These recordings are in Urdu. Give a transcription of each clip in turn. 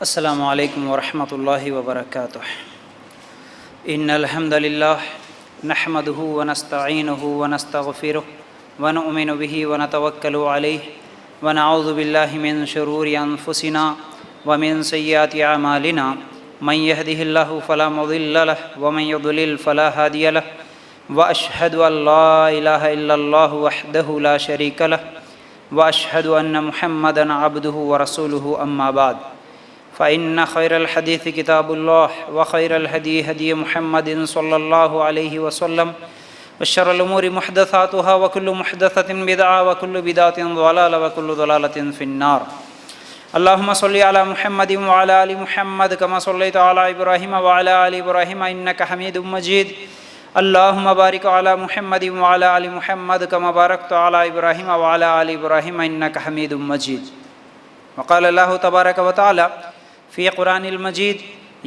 السلام علیکم ورحمۃ اللہ وبرکاتہ۔ ان الحمد للہ نحمده ونستعینه ونستغفره ونؤمن به ونتوکل علیہ ونعوذ باللہ من شرور انفسنا ومن سیئات اعمالنا من يهده اللہ فلا مضل له ومن يضلل فلا هادی له واشهد ان لا الہ الا اللہ وحدہ لا شریک له واشهد ان محمدا عبده ورسوله اما بعد فإن خير الحديث كتاب الله وخير الهدي هدي محمد صلى الله عليه وسلم وشر الأمور محدثاتها وكل محدثة بدعة وكل بدعة ضلالة وكل ضلالة في النار۔ اللهم صل على محمد وعلى آل محمد كما صليت على إبراهيم وعلى آل إبراهيم إنك حميد مجيد۔ اللهم بارك على محمد وعلى آل محمد كما باركت على إبراهيم وعلى آل إبراهيم إنك حميد مجيد۔ وقال الله تبارك وتعالى فی قرآن المجید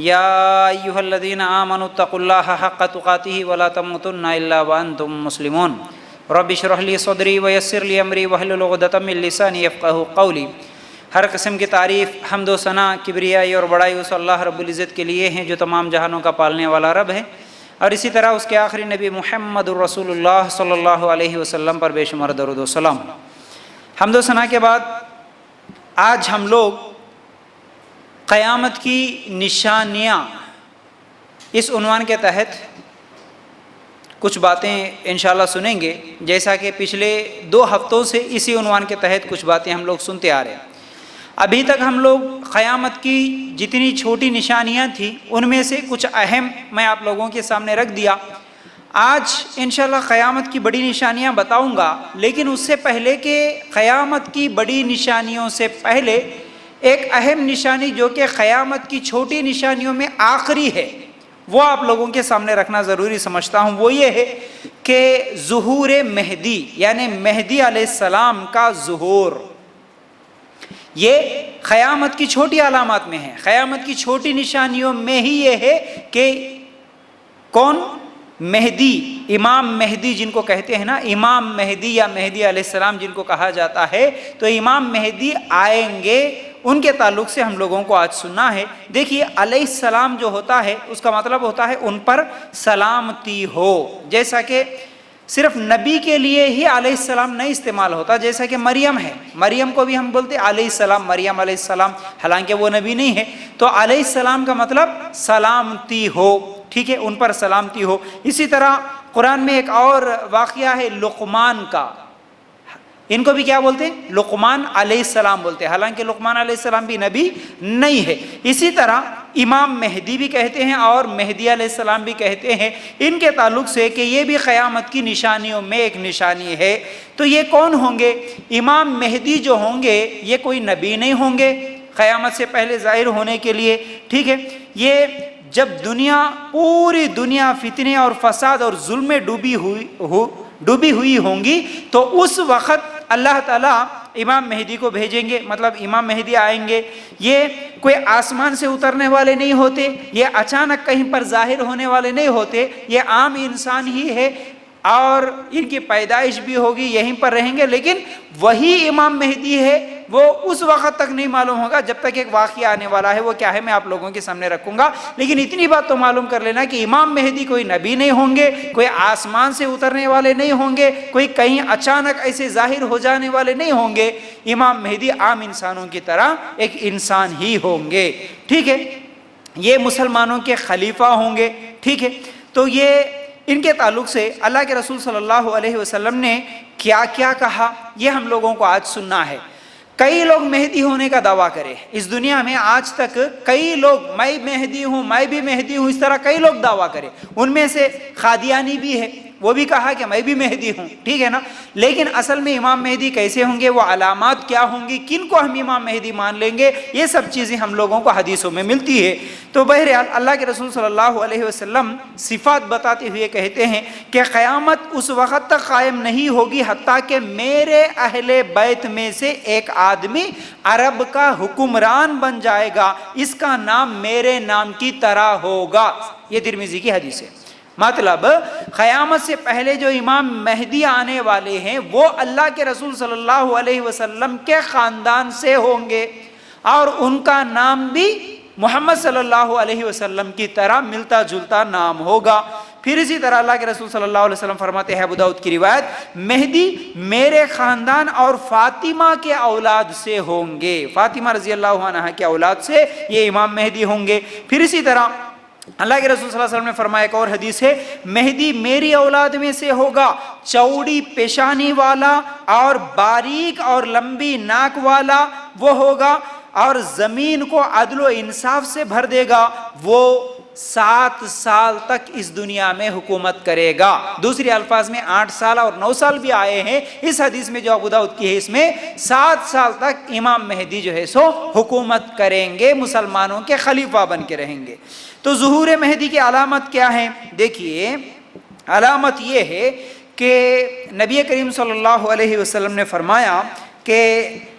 یا ایہا الذین آمنوا اتقوا اللہ حق تقاته ولا تموتن الا وانتم مسلمون۔ رب اشرح لی صدری ویسر لی امری واحلل عقدۃ من لسانی یفقہوا قولی۔ ہر قسم کی تعریف، حمد و ثنا، کبریائی اور بڑائی اس اللہ رب العزت کے لیے ہیں جو تمام جہانوں کا پالنے والا رب ہے، اور اسی طرح اس کے آخری نبی محمد الرسول اللہ صلی اللہ علیہ وسلم پر بے شمار درود و سلام۔ حمد و ثنا کے بعد آج ہم لوگ قیامت کی نشانیاں اس عنوان کے تحت کچھ باتیں انشاءاللہ سنیں گے، جیسا کہ پچھلے 2 ہفتوں سے اسی عنوان کے تحت کچھ باتیں ہم لوگ سنتے آ رہے ہیں۔ ابھی تک ہم لوگ قیامت کی جتنی چھوٹی نشانیاں تھیں ان میں سے کچھ اہم میں آپ لوگوں کے سامنے رکھ دیا۔ آج انشاءاللہ قیامت کی بڑی نشانیاں بتاؤں گا، لیکن اس سے پہلے کہ قیامت کی بڑی نشانیوں سے پہلے ایک اہم نشانی جو کہ قیامت کی چھوٹی نشانیوں میں آخری ہے وہ آپ لوگوں کے سامنے رکھنا ضروری سمجھتا ہوں۔ وہ یہ ہے کہ ظہور مہدی، یعنی مہدی علیہ السلام کا ظہور، یہ قیامت کی چھوٹی علامات میں ہے، قیامت کی چھوٹی نشانیوں میں ہی یہ ہے کہ کون؟ مہدی، امام مہدی جن کو کہتے ہیں نا، امام مہدی یا مہدی علیہ السلام جن کو کہا جاتا ہے، تو امام مہدی آئیں گے، ان کے تعلق سے ہم لوگوں کو آج سننا ہے۔ دیکھیے علیہ السلام جو ہوتا ہے اس کا مطلب ہوتا ہے ان پر سلامتی ہو، جیسا کہ صرف نبی کے لیے ہی علیہ السلام نہیں استعمال ہوتا، جیسا کہ مریم ہے، مریم کو بھی ہم بولتے علیہ السلام، مریم علیہ السلام، حالانکہ وہ نبی نہیں ہے، تو علیہ السلام کا مطلب سلامتی ہو، ٹھیک ہے، ان پر سلامتی ہو۔ اسی طرح قرآن میں ایک اور واقعہ ہے لقمان کا، ان کو بھی کیا بولتے ہیں؟ لقمان علیہ السلام بولتے ہیں، حالانکہ لقمان علیہ السلام بھی نبی نہیں ہے۔ اسی طرح امام مہدی بھی کہتے ہیں اور مہدی علیہ السلام بھی کہتے ہیں ان کے تعلق سے کہ یہ بھی قیامت کی نشانیوں میں ایک نشانی ہے۔ تو یہ کون ہوں گے؟ امام مہدی جو ہوں گے یہ کوئی نبی نہیں ہوں گے قیامت سے پہلے ظاہر ہونے کے لیے، ٹھیک ہے۔ یہ جب دنیا، پوری دنیا فتنے اور فساد اور ظلم میں ڈوبی ہوئی ہوں گی، تو اس وقت اللہ تعالیٰ امام مہدی کو بھیجیں گے، مطلب امام مہدی آئیں گے۔ یہ کوئی آسمان سے اترنے والے نہیں ہوتے، یہ اچانک کہیں پر ظاہر ہونے والے نہیں ہوتے، یہ عام انسان ہی ہے اور ان کی پیدائش بھی ہوگی، یہیں پر رہیں گے، لیکن وہی امام مہدی ہے، وہ اس وقت تک نہیں معلوم ہوگا جب تک ایک واقعہ آنے والا ہے، وہ کیا ہے میں آپ لوگوں کے سامنے رکھوں گا۔ لیکن اتنی بات تو معلوم کر لینا کہ امام مہدی کوئی نبی نہیں ہوں گے، کوئی آسمان سے اترنے والے نہیں ہوں گے، کوئی کہیں اچانک ایسے ظاہر ہو جانے والے نہیں ہوں گے، امام مہدی عام انسانوں کی طرح ایک انسان ہی ہوں گے، ٹھیک ہے۔ یہ مسلمانوں کے خلیفہ ہوں گے، ٹھیک ہے۔ تو یہ ان کے تعلق سے اللہ کے رسول صلی اللہ علیہ وسلم نے کیا کیا کہا یہ ہم لوگوں کو آج سننا ہے۔ کئی لوگ مہدی ہونے کا دعویٰ کرے اس دنیا میں، آج تک کئی لوگ میں مہدی ہوں، میں بھی مہدی ہوں، اس طرح کئی لوگ دعویٰ کرے، ان میں سے قادیانی بھی ہے، وہ بھی کہا کہ میں بھی مہدی ہوں، ٹھیک ہے نا۔ لیکن اصل میں امام مہدی کیسے ہوں گے، وہ علامات کیا ہوں گی، کن کو ہم امام مہدی مان لیں گے، یہ سب چیزیں ہم لوگوں کو حدیثوں میں ملتی ہے۔ تو بہرحال اللہ کے رسول صلی اللہ علیہ وسلم صفات بتاتے ہوئے کہتے ہیں کہ قیامت اس وقت تک قائم نہیں ہوگی حتیٰ کہ میرے اہل بیت میں سے ایک آدمی عرب کا حکمران بن جائے گا، اس کا نام میرے نام کی طرح ہوگا۔ یہ ترمذی کی حدیث ہے۔ مطلب قیامت سے پہلے جو امام مہدی آنے والے ہیں وہ اللہ کے رسول صلی اللہ علیہ وسلم کے خاندان سے ہوں گے، اور ان کا نام بھی محمد صلی اللہ علیہ وسلم کی طرح ملتا جلتا نام ہوگا۔ پھر اسی طرح اللہ کے رسول صلی اللہ علیہ وسلم فرماتے ہیں، ابو داؤد کی روایت، مہدی میرے خاندان اور فاطمہ کے اولاد سے ہوں گے، فاطمہ رضی اللہ عنہا کے اولاد سے یہ امام مہدی ہوں گے۔ پھر اسی طرح اللہ کے رسول صلی اللہ علیہ وسلم نے فرمایا، ایک اور حدیث ہے، مہدی میری اولاد میں سے ہوگا، چوڑی پیشانی والا اور باریک اور لمبی ناک والا وہ ہوگا، اور زمین کو عدل و انصاف سے بھر دے گا، وہ 7 سال تک اس دنیا میں حکومت کرے گا۔ دوسری الفاظ میں 8 سال اور 9 سال بھی آئے ہیں، اس حدیث میں جو ابو داؤد کی ہے اس میں 7 سال تک امام مہدی جو ہے سو حکومت کریں گے، مسلمانوں کے خلیفہ بن کے رہیں گے۔ تو ظہور مہدی کی علامت کیا ہے؟ دیکھیے، علامت یہ ہے کہ نبی کریم صلی اللہ علیہ وسلم نے فرمایا کہ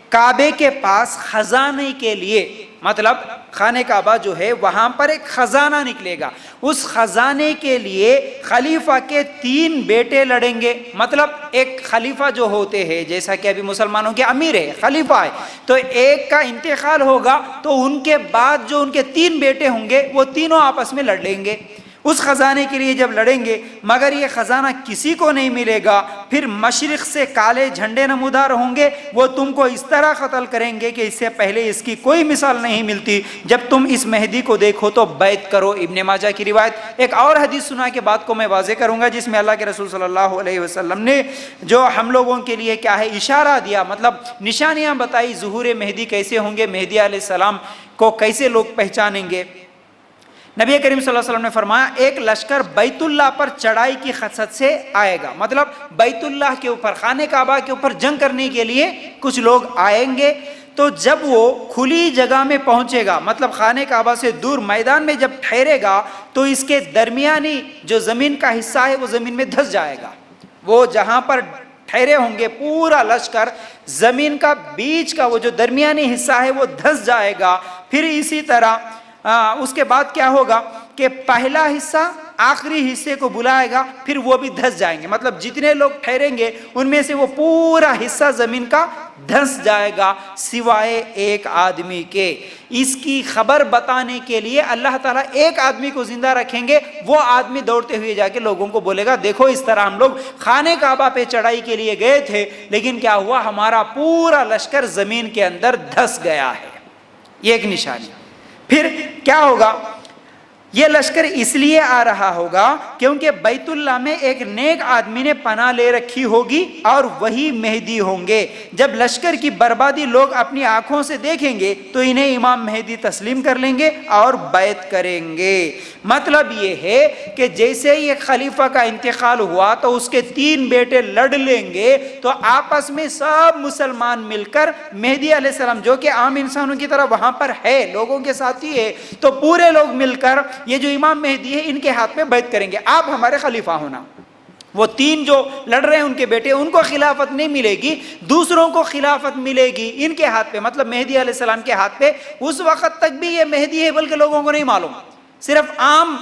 کعبے کے پاس خزانے کے لیے، مطلب خانہ کعبہ جو ہے وہاں پر ایک خزانہ نکلے گا، اس خزانے کے لیے خلیفہ کے 3 بیٹے لڑیں گے۔ مطلب ایک خلیفہ جو ہوتے ہیں، جیسا کہ ابھی مسلمانوں کے امیر ہے، خلیفہ ہے، تو ایک کا انتقال ہوگا تو ان کے بعد جو ان کے 3 بیٹے ہوں گے وہ تینوں آپس میں لڑ لیں گے اس خزانے کے لیے جب لڑیں گے، مگر یہ خزانہ کسی کو نہیں ملے گا۔ پھر مشرق سے کالے جھنڈے نمودار ہوں گے، وہ تم کو اس طرح قتل کریں گے کہ اس سے پہلے اس کی کوئی مثال نہیں ملتی، جب تم اس مہدی کو دیکھو تو بیعت کرو۔ ابن ماجہ کی روایت۔ ایک اور حدیث سنا کے بات کو میں واضح کروں گا، جس میں اللہ کے رسول صلی اللہ علیہ وسلم نے جو ہم لوگوں کے لیے کیا ہے اشارہ دیا، مطلب نشانیاں بتائی، ظہور مہدی کیسے ہوں گے، مہدی علیہ السلام کو کیسے لوگ پہچانیں گے۔ نبی کریم صلی اللہ علیہ وسلم نے فرمایا، ایک لشکر بیت اللہ پر چڑھائی کی خصلت سے آئے گا، مطلب بیت اللہ کے اوپر، خانہ کعبہ کے اوپر جنگ کرنے کے لیے کچھ لوگ آئیں گے۔ تو جب وہ کھلی جگہ میں پہنچے گا، مطلب خانہ کعبہ سے دور میدان میں جب ٹھہرے گا تو اس کے درمیانی جو زمین کا حصہ ہے وہ زمین میں دھس جائے گا۔ وہ جہاں پر ٹھہرے ہوں گے پورا لشکر، زمین کا بیچ کا وہ جو درمیانی حصہ ہے وہ دھس جائے گا۔ پھر اسی طرح اس کے بعد کیا ہوگا کہ پہلا حصہ آخری حصے کو بلائے گا، پھر وہ بھی دھس جائیں گے، مطلب جتنے لوگ ٹھہریں گے ان میں سے وہ پورا حصہ زمین کا دھس جائے گا سوائے ایک آدمی کے۔ اس کی خبر بتانے کے لیے اللہ تعالیٰ ایک آدمی کو زندہ رکھیں گے، وہ آدمی دوڑتے ہوئے جا کے لوگوں کو بولے گا، دیکھو اس طرح ہم لوگ خانہ کعبہ پہ چڑھائی کے لیے گئے تھے، لیکن کیا ہوا، ہمارا پورا لشکر زمین کے اندر دھس گیا ہے۔ یہ ایک نشانی۔ پھر کیا ہوگا، یہ لشکر اس لیے آ رہا ہوگا کیونکہ بیت اللہ میں ایک نیک آدمی نے پناہ لے رکھی ہوگی اور وہی مہدی ہوں گے۔ جب لشکر کی بربادی لوگ اپنی آنکھوں سے دیکھیں گے تو انہیں امام مہدی تسلیم کر لیں گے اور بیعت کریں گے۔ مطلب یہ ہے کہ جیسے ہی ایک خلیفہ کا انتقال ہوا تو اس کے 3 بیٹے لڑ لیں گے، تو آپس میں سب مسلمان مل کر مہدی علیہ السلام جو کہ عام انسانوں کی طرح وہاں پر ہے، لوگوں کے ساتھ ہی ہے، تو پورے لوگ مل کر یہ جو امام مہدی ہے ان کے ہاتھ میں بیعت کریں گے، آپ ہمارے خلیفہ ہونا۔ وہ 3 جو لڑ رہے ہیں ان کے بیٹے، ان کو خلافت نہیں ملے گی، دوسروں کو خلافت ملے گی ان کے ہاتھ پہ، مطلب مہدی علیہ السلام کے ہاتھ پہ۔ اس وقت تک بھی یہ مہدی ہے بلکہ لوگوں کو نہیں معلوم، صرف عام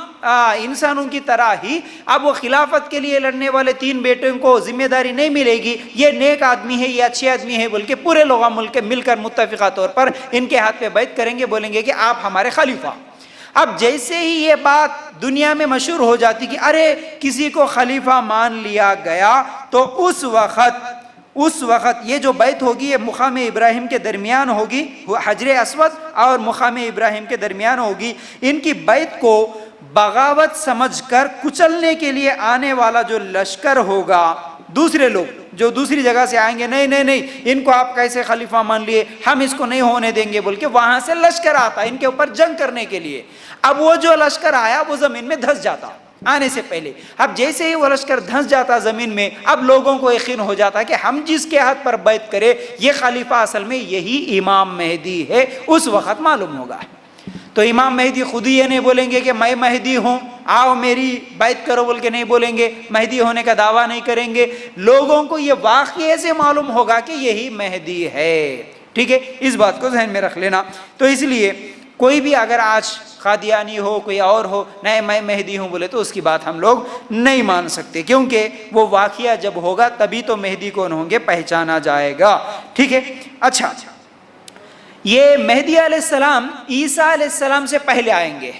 انسانوں کی طرح ہی اب وہ خلافت کے لیے لڑنے والے 3 بیٹوں کو ذمہ داری نہیں ملے گی، یہ نیک آدمی ہے، یہ اچھے آدمی ہے، بلکہ پورے لوگ مل کر متفقہ طور پر ان کے ہاتھ پہ بیعت کریں گے، بولیں گے کہ آپ ہمارے خلیفہ۔ اب جیسے ہی یہ بات دنیا میں مشہور ہو جاتی کہ ارے کسی کو خلیفہ مان لیا گیا، تو اس وقت یہ جو بیعت ہوگی یہ مقام ابراہیم کے درمیان ہوگی، وہ حجر اسود اور مقام ابراہیم کے درمیان ہوگی۔ ان کی بیعت کو بغاوت سمجھ کر کچلنے کے لیے آنے والا جو لشکر ہوگا، دوسرے لوگ جو دوسری جگہ سے آئیں گے، نہیں ان کو آپ کیسے خلیفہ مان لیے، ہم اس کو نہیں ہونے دیں گے، بول کے وہاں سے لشکر آتا ان کے اوپر جنگ کرنے کے لیے۔ اب وہ جو لشکر آیا وہ زمین میں دھس جاتا آنے سے پہلے۔ اب جیسے ہی وہ لشکر دھس جاتا زمین میں، اب لوگوں کو یقین ہو جاتا کہ ہم جس کے ہاتھ پر بیعت کرے یہ خلیفہ اصل میں یہی امام مہدی ہے۔ اس وقت معلوم ہوگا، تو امام مہدی خود ہی یہ نہیں بولیں گے کہ میں مہدی ہوں، آؤ میری بیعت کرو بول کے نہیں بولیں گے، مہدی ہونے کا دعویٰ نہیں کریں گے، لوگوں کو یہ واقعے سے معلوم ہوگا کہ یہی مہدی ہے۔ ٹھیک ہے، اس بات کو ذہن میں رکھ لینا۔ تو اس لیے کوئی بھی اگر آج قادیانی ہو کوئی اور ہو، نہیں میں مہدی ہوں بولے تو اس کی بات ہم لوگ نہیں مان سکتے، کیونکہ وہ واقعہ جب ہوگا تبھی تو مہدی کون ہوں گے پہچانا جائے گا۔ ٹھیک ہے، اچھا یہ مہدی علیہ السلام عیسیٰ علیہ السلام سے پہلے آئیں گے،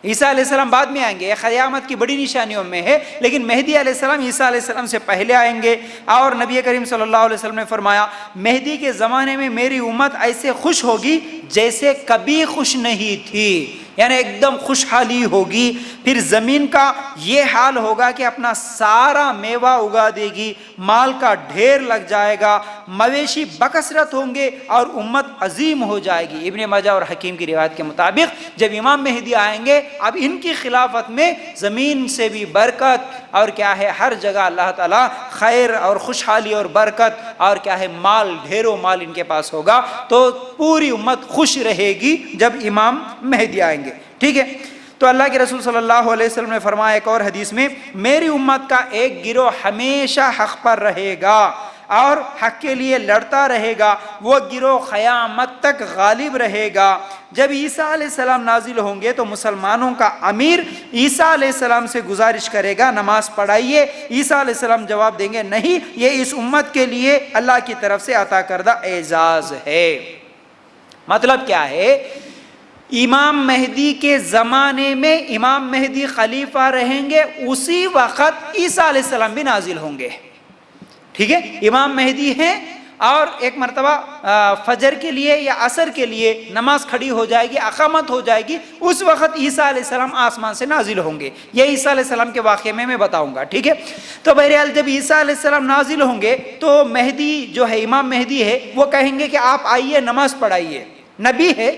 عیسیٰ علیہ السلام بعد میں آئیں گے، یہ قیامت کی بڑی نشانیوں میں ہے، لیکن مہدی علیہ السلام عیسیٰ علیہ السلام سے پہلے آئیں گے۔ اور نبی کریم صلی اللہ علیہ وسلم نے فرمایا مہدی کے زمانے میں میری امت ایسے خوش ہوگی جیسے کبھی خوش نہیں تھی، یعنی ایک دم خوشحالی ہوگی۔ پھر زمین کا یہ حال ہوگا کہ اپنا سارا میوہ اگا دے گی، مال کا ڈھیر لگ جائے گا، مویشی بکثرت ہوں گے اور امت عظیم ہو جائے گی۔ ابن ماجہ اور حکیم کی روایت کے مطابق جب امام مہدی آئیں گے اب ان کی خلافت میں زمین سے بھی برکت اور کیا ہے، ہر جگہ اللہ تعالیٰ خیر اور خوشحالی اور برکت اور کیا ہے، مال، ڈھیروں مال ان کے پاس ہوگا، تو پوری امت خوش رہے گی جب امام مہدی آئیں گے۔ ٹھیک ہے، تو اللہ کے رسول صلی اللہ علیہ وسلم نے فرمایا ایک اور حدیث میں میری امت کا ایک گروہ ہمیشہ حق پر رہے گا اور حق کے لیے لڑتا رہے گا، وہ گروہ قیامت تک غالب رہے گا۔ جب عیسیٰ علیہ السلام نازل ہوں گے تو مسلمانوں کا امیر عیسیٰ علیہ السلام سے گزارش کرے گا نماز پڑھائیے، عیسیٰ علیہ السلام جواب دیں گے نہیں، یہ اس امت کے لیے اللہ کی طرف سے عطا کردہ اعزاز ہے۔ مطلب کیا ہے، امام مہدی کے زمانے میں امام مہدی خلیفہ رہیں گے، اسی وقت عیسیٰ علیہ السلام بھی نازل ہوں گے۔ ٹھیک ہے، امام مہدی ہیں اور ایک مرتبہ فجر کے لیے یا عصر کے لیے نماز کھڑی ہو جائے گی، اقامت ہو جائے گی، اس وقت عیسیٰ علیہ السلام آسمان سے نازل ہوں گے۔ یہ عیسیٰ علیہ السلام کے واقعے میں بتاؤں گا۔ ٹھیک ہے، تو بہرحال جب عیسیٰ علیہ السلام نازل ہوں گے تو مہدی جو ہے، امام مہدی ہے، وہ کہیں گے کہ آپ آئیے نماز پڑھائیے۔ نبی ہے،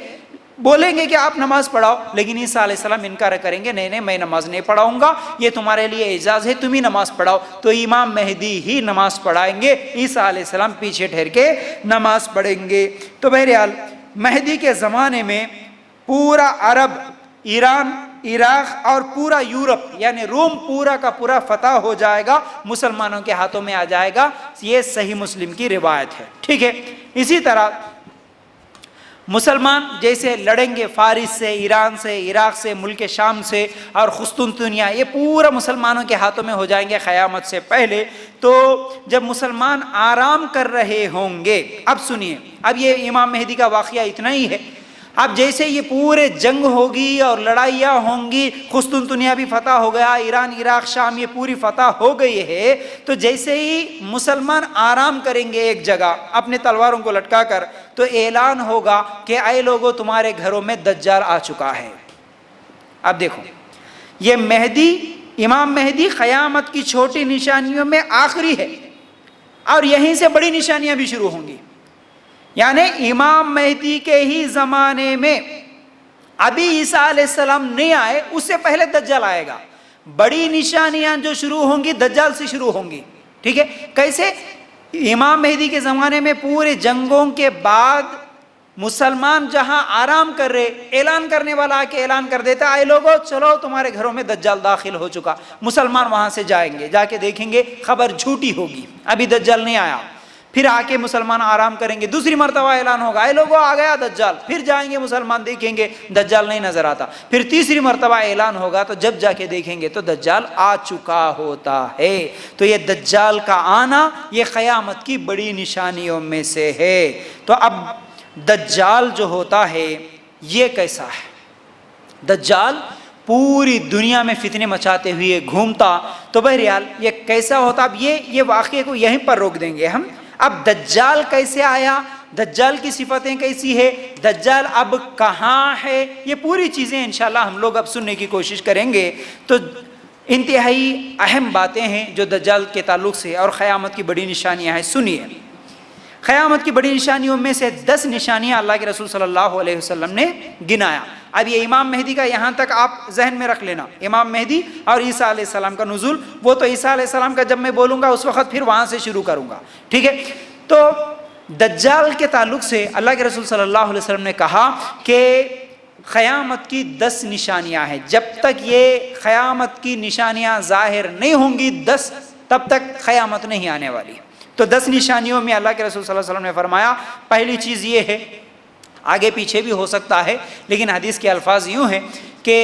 بولیں گے کہ آپ نماز پڑھاؤ، لیکن عیسیٰ علیہ السلام انکار کریں گے، نہیں میں نماز نہیں پڑھاؤں گا، یہ تمہارے لیے اعزاز ہے، تم ہی نماز پڑھاؤ۔ تو امام مہدی ہی نماز پڑھائیں گے، عیسیٰ علیہ السلام پیچھے ٹھہر کے نماز پڑھیں گے۔ تو بہرحال مہدی کے زمانے میں پورا عرب، ایران، عراق اور پورا یورپ یعنی روم پورا کا پورا فتح ہو جائے گا، مسلمانوں کے ہاتھوں میں آ جائے گا، یہ صحیح مسلم کی روایت ہے۔ ٹھیک ہے، اسی طرح مسلمان جیسے لڑیں گے فارس سے، ایران سے، عراق سے، ملک شام سے اور قسطنطنیہ، یہ پورا مسلمانوں کے ہاتھوں میں ہو جائیں گے قیامت سے پہلے۔ تو جب مسلمان آرام کر رہے ہوں گے، اب سنیے، اب یہ امام مہدی کا واقعہ اتنا ہی ہے، اب جیسے یہ پورے جنگ ہوگی اور لڑائیاں ہوں گی، قسطنطنیہ بھی فتح ہو گیا، ایران، عراق، شام یہ پوری فتح ہو گئی ہے، تو جیسے ہی مسلمان آرام کریں گے ایک جگہ اپنے تلواروں کو لٹکا کر، تو اعلان ہوگا کہ اے لوگوں تمہارے گھروں میں دجال آ چکا ہے۔ اب دیکھو، یہ مہدی، امام مہدی قیامت کی چھوٹی نشانیوں میں آخری ہے، اور یہیں سے بڑی نشانیاں بھی شروع ہوں گی۔ یعنی امام مہدی کے ہی زمانے میں ابھی عیسیٰ علیہ السلام نہیں آئے، اس سے پہلے دجال آئے گا، بڑی نشانیاں جو شروع ہوں گی دجال سے شروع ہوں گی۔ ٹھیک ہے، کیسے؟ امام مہدی کے زمانے میں پورے جنگوں کے بعد مسلمان جہاں آرام کر رہے، اعلان کرنے والا آ کے اعلان کر دیتا اے لوگو چلو تمہارے گھروں میں دجال داخل ہو چکا، مسلمان وہاں سے جائیں گے، جا کے دیکھیں گے خبر جھوٹی ہوگی، ابھی دجال نہیں آیا۔ پھر آ کے مسلمان آرام کریں گے، دوسری مرتبہ اعلان ہوگا اے لوگو آ گیا دجال، پھر جائیں گے مسلمان دیکھیں گے دجال نہیں نظر آتا، پھر تیسری مرتبہ اعلان ہوگا تو جب جا کے دیکھیں گے تو دجال آ چکا ہوتا ہے۔ تو یہ دجال کا آنا یہ قیامت کی بڑی نشانیوں میں سے ہے۔ تو اب دجال جو ہوتا ہے یہ کیسا ہے؟ دجال پوری دنیا میں فتنے مچاتے ہوئے گھومتا، تو بہرحال یہ کیسا ہوتا؟ اب یہ واقعے کو یہیں پر روک دیں گے ہم۔ اب دجال کیسے آیا، دجال کی صفتیں کیسی ہے، دجال اب کہاں ہے، یہ پوری چیزیں انشاءاللہ ہم لوگ اب سننے کی کوشش کریں گے۔ تو انتہائی اہم باتیں ہیں جو دجال کے تعلق سے اور قیامت کی بڑی نشانیاں ہیں، سنیے۔ قیامت کی بڑی نشانیوں میں سے 10 نشانیاں اللہ کے رسول صلی اللہ علیہ وسلم نے گنایا۔ اب یہ امام مہدی کا یہاں تک آپ ذہن میں رکھ لینا، امام مہدی اور عیسیٰ علیہ السلام کا نزول، وہ تو عیسیٰ علیہ السلام کا جب میں بولوں گا اس وقت پھر وہاں سے شروع کروں گا۔ ٹھیک ہے، تو دجال کے تعلق سے اللہ کے رسول صلی اللہ علیہ وسلم نے کہا کہ قیامت کی 10 نشانیاں ہیں، جب تک یہ قیامت کی نشانیاں ظاہر نہیں ہوں گی تب تک قیامت نہیں آنے والی۔ تو 10 نشانیوں میں اللہ کے رسول صلی اللہ علیہ وسلم نے فرمایا پہلی چیز یہ ہے، آگے پیچھے بھی ہو سکتا ہے لیکن حدیث کے الفاظ یوں ہیں کہ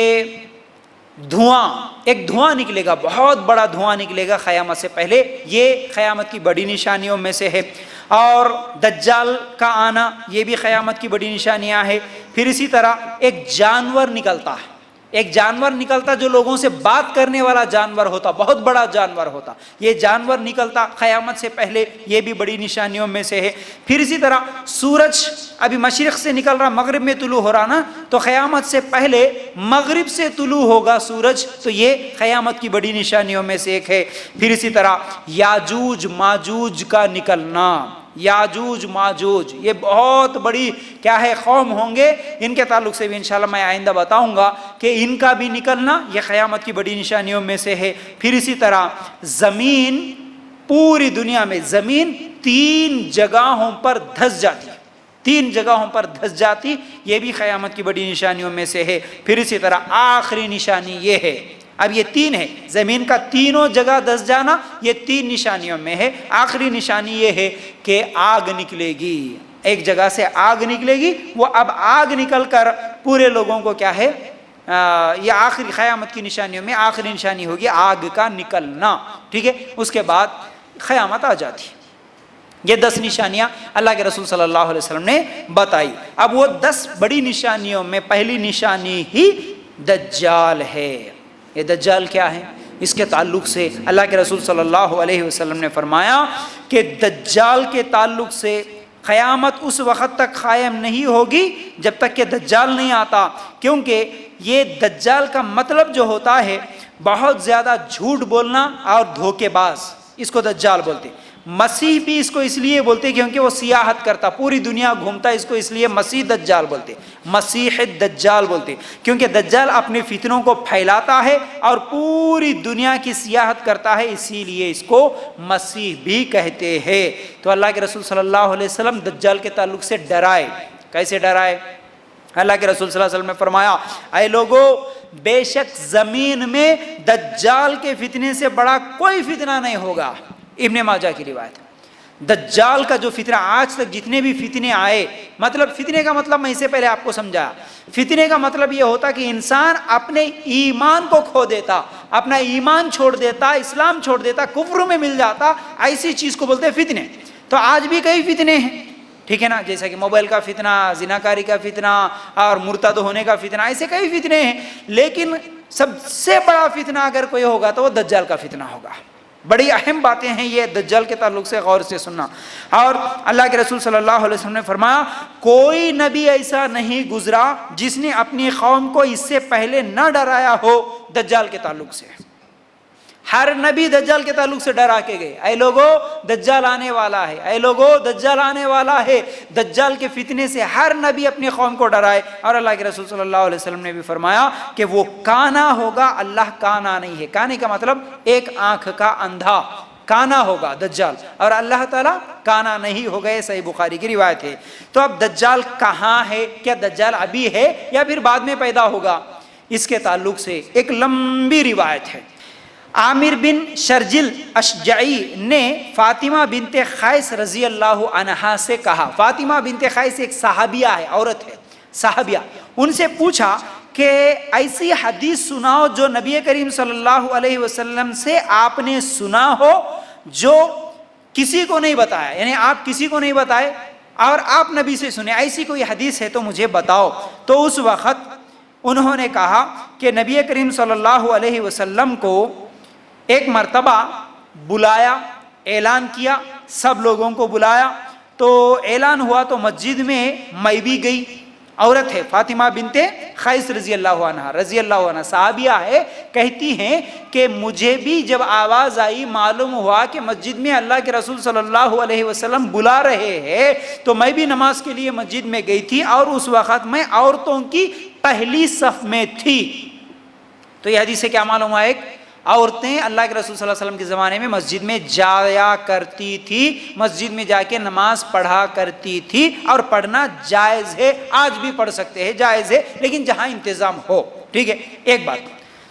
ایک دھواں نکلے گا، بہت بڑا دھواں نکلے گا قیامت سے پہلے، یہ قیامت کی بڑی نشانیوں میں سے ہے۔ اور دجال کا آنا یہ بھی قیامت کی بڑی نشانیاں ہیں۔ پھر اسی طرح ایک جانور نکلتا ہے، ایک جانور نکلتا جو لوگوں سے بات کرنے والا جانور ہوتا، بہت بڑا جانور ہوتا، یہ جانور نکلتا قیامت سے پہلے، یہ بھی بڑی نشانیوں میں سے ہے۔ پھر اسی طرح سورج ابھی مشرق سے نکل رہا، مغرب میں طلوع ہو رہا نا، تو قیامت سے پہلے مغرب سے طلوع ہوگا سورج، تو یہ قیامت کی بڑی نشانیوں میں سے ایک ہے۔ پھر اسی طرح یاجوج ماجوج کا نکلنا، یاجوج ماجوج یہ بہت بڑی کیا ہے قوم ہوں گے، ان کے تعلق سے بھی انشاءاللہ میں آئندہ بتاؤں گا کہ ان کا بھی نکلنا یہ قیامت کی بڑی نشانیوں میں سے ہے۔ پھر اسی طرح زمین، پوری دنیا میں زمین 3 جگہوں پر دھس جاتی، 3 جگہوں پر دھس جاتی، یہ بھی قیامت کی بڑی نشانیوں میں سے ہے۔ پھر اسی طرح آخری نشانی یہ ہے، اب یہ 3 ہے، زمین کا تینوں جگہ دھس جانا یہ 3 نشانیوں میں ہے۔ آخری نشانی یہ ہے کہ آگ نکلے گی، ایک جگہ سے آگ نکلے گی، وہ اب آگ نکل کر پورے لوگوں کو کیا ہے، یہ آخری قیامت کی نشانیوں میں آخری نشانی ہوگی آگ کا نکلنا، ٹھیک ہے، اس کے بعد قیامت آ جاتی۔ یہ 10 نشانیاں اللہ کے رسول صلی اللہ علیہ وسلم نے بتائی۔ اب وہ 10 بڑی نشانیوں میں پہلی نشانی ہی دجال ہے۔ یہ دجال کیا ہے، اس کے تعلق سے اللہ کے رسول صلی اللہ علیہ وسلم نے فرمایا کہ دجال کے تعلق سے قیامت اس وقت تک قائم نہیں ہوگی جب تک کہ دجال نہیں آتا، کیونکہ یہ دجال کا مطلب جو ہوتا ہے بہت زیادہ جھوٹ بولنا اور دھوکے باز، اس کو دجال بولتے ہیں۔ مسیح بھی اس کو اس لیے بولتے کیونکہ وہ سیاحت کرتا، پوری دنیا گھومتا، اس کو اس لیے مسیح دجال بولتے، مسیح دجال بولتے، کیونکہ دجال اپنے فتنوں کو پھیلاتا ہے اور پوری دنیا کی سیاحت کرتا ہے، اسی لیے اس کو مسیح بھی کہتے ہیں۔ تو اللہ کے رسول صلی اللہ علیہ وسلم دجال کے تعلق سے ڈرائے، کیسے ڈرائے؟ اللہ کے رسول صلی اللہ علیہ وسلم نے فرمایا، اے لوگو بے شک زمین میں دجال کے فتنے سے بڑا کوئی فتنہ نہیں ہوگا۔ ابن ماجہ کی روایت، دجال کا جو فتنہ آج تک جتنے بھی فتنے آئے، مطلب فتنے کا مطلب میں اس سے پہلے آپ کو سمجھایا، فتنے کا مطلب یہ ہوتا کہ انسان اپنے ایمان کو کھو دیتا، اپنا ایمان چھوڑ دیتا، اسلام چھوڑ دیتا، کفر میں مل جاتا، ایسی چیز کو بولتے ہیں فتنے۔ تو آج بھی کئی فتنے ہیں، ٹھیک ہے نا، جیسا کہ موبائل کا فتنہ، زناکاری کا فتنہ اور مرتد ہونے کا فتنہ، ایسے کئی فتنے ہیں، لیکن سب سے بڑا فتنہ اگر کوئی ہوگا تو وہ دجال کا فتنہ ہوگا۔ بڑی اہم باتیں ہیں یہ دجال کے تعلق سے، غور سے سننا۔ اور اللہ کے رسول صلی اللہ علیہ وسلم نے فرمایا، کوئی نبی ایسا نہیں گزرا جس نے اپنی قوم کو اس سے پہلے نہ ڈرایا ہو دجال کے تعلق سے۔ ہر نبی دجال کے تعلق سے ڈرا کے گئے، اے لوگو دجال آنے والا ہے، اے لوگو دجال آنے والا ہے۔ دجال کے فتنے سے ہر نبی اپنی قوم کو ڈرائے، اور اللہ کے رسول صلی اللہ علیہ وسلم نے بھی فرمایا کہ وہ کانا ہوگا، اللہ کانا نہیں ہے۔ کانے کا مطلب ایک آنکھ کا اندھا، کانا ہوگا دجال، اور اللہ تعالیٰ کانا نہیں ہوگا، یہ صحیح بخاری کی روایت ہے۔ تو اب دجال کہاں ہے؟ کیا دجال ابھی ہے یا پھر بعد میں پیدا ہوگا؟ اس کے تعلق سے ایک لمبی روایت ہے۔ عامر بن شرجل اشجعی نے فاطمہ بنت قیس رضی اللہ عنہا سے کہا، فاطمہ بنت قیس ایک صحابیہ ہے، عورت ہے، صحابیہ، ان سے پوچھا کہ ایسی حدیث سناؤ جو نبی کریم صلی اللہ علیہ وسلم سے آپ نے سنا ہو، جو کسی کو نہیں بتایا، یعنی آپ کسی کو نہیں بتائے اور آپ نبی سے سنے، ایسی کوئی حدیث ہے تو مجھے بتاؤ۔ تو اس وقت انہوں نے کہا کہ نبی کریم صلی اللہ علیہ وسلم کو ایک مرتبہ بلایا، اعلان کیا، سب لوگوں کو بلایا، تو اعلان ہوا تو مسجد میں بھی گئی، عورت ہے فاطمہ بنت قیس رضی اللہ عنہ صحابیہ ہے، کہتی ہیں کہ مجھے بھی جب آواز آئی، معلوم ہوا کہ مسجد میں اللہ کے رسول صلی اللہ علیہ وسلم بلا رہے ہیں، تو میں بھی نماز کے لیے مسجد میں گئی تھی، اور اس وقت میں عورتوں کی پہلی صف میں تھی۔ تو یہ حدیث سے کیا معلوم ہوا؟ ایک عورتیں اللہ کے رسول صلی اللہ علیہ وسلم کے زمانے میں مسجد میں جایا کرتی تھی، مسجد میں جا کے نماز پڑھا کرتی تھی، اور پڑھنا جائز ہے، آج بھی پڑھ سکتے ہیں، جائز ہے، لیکن جہاں انتظام ہو، ٹھیک ہے، ایک بات۔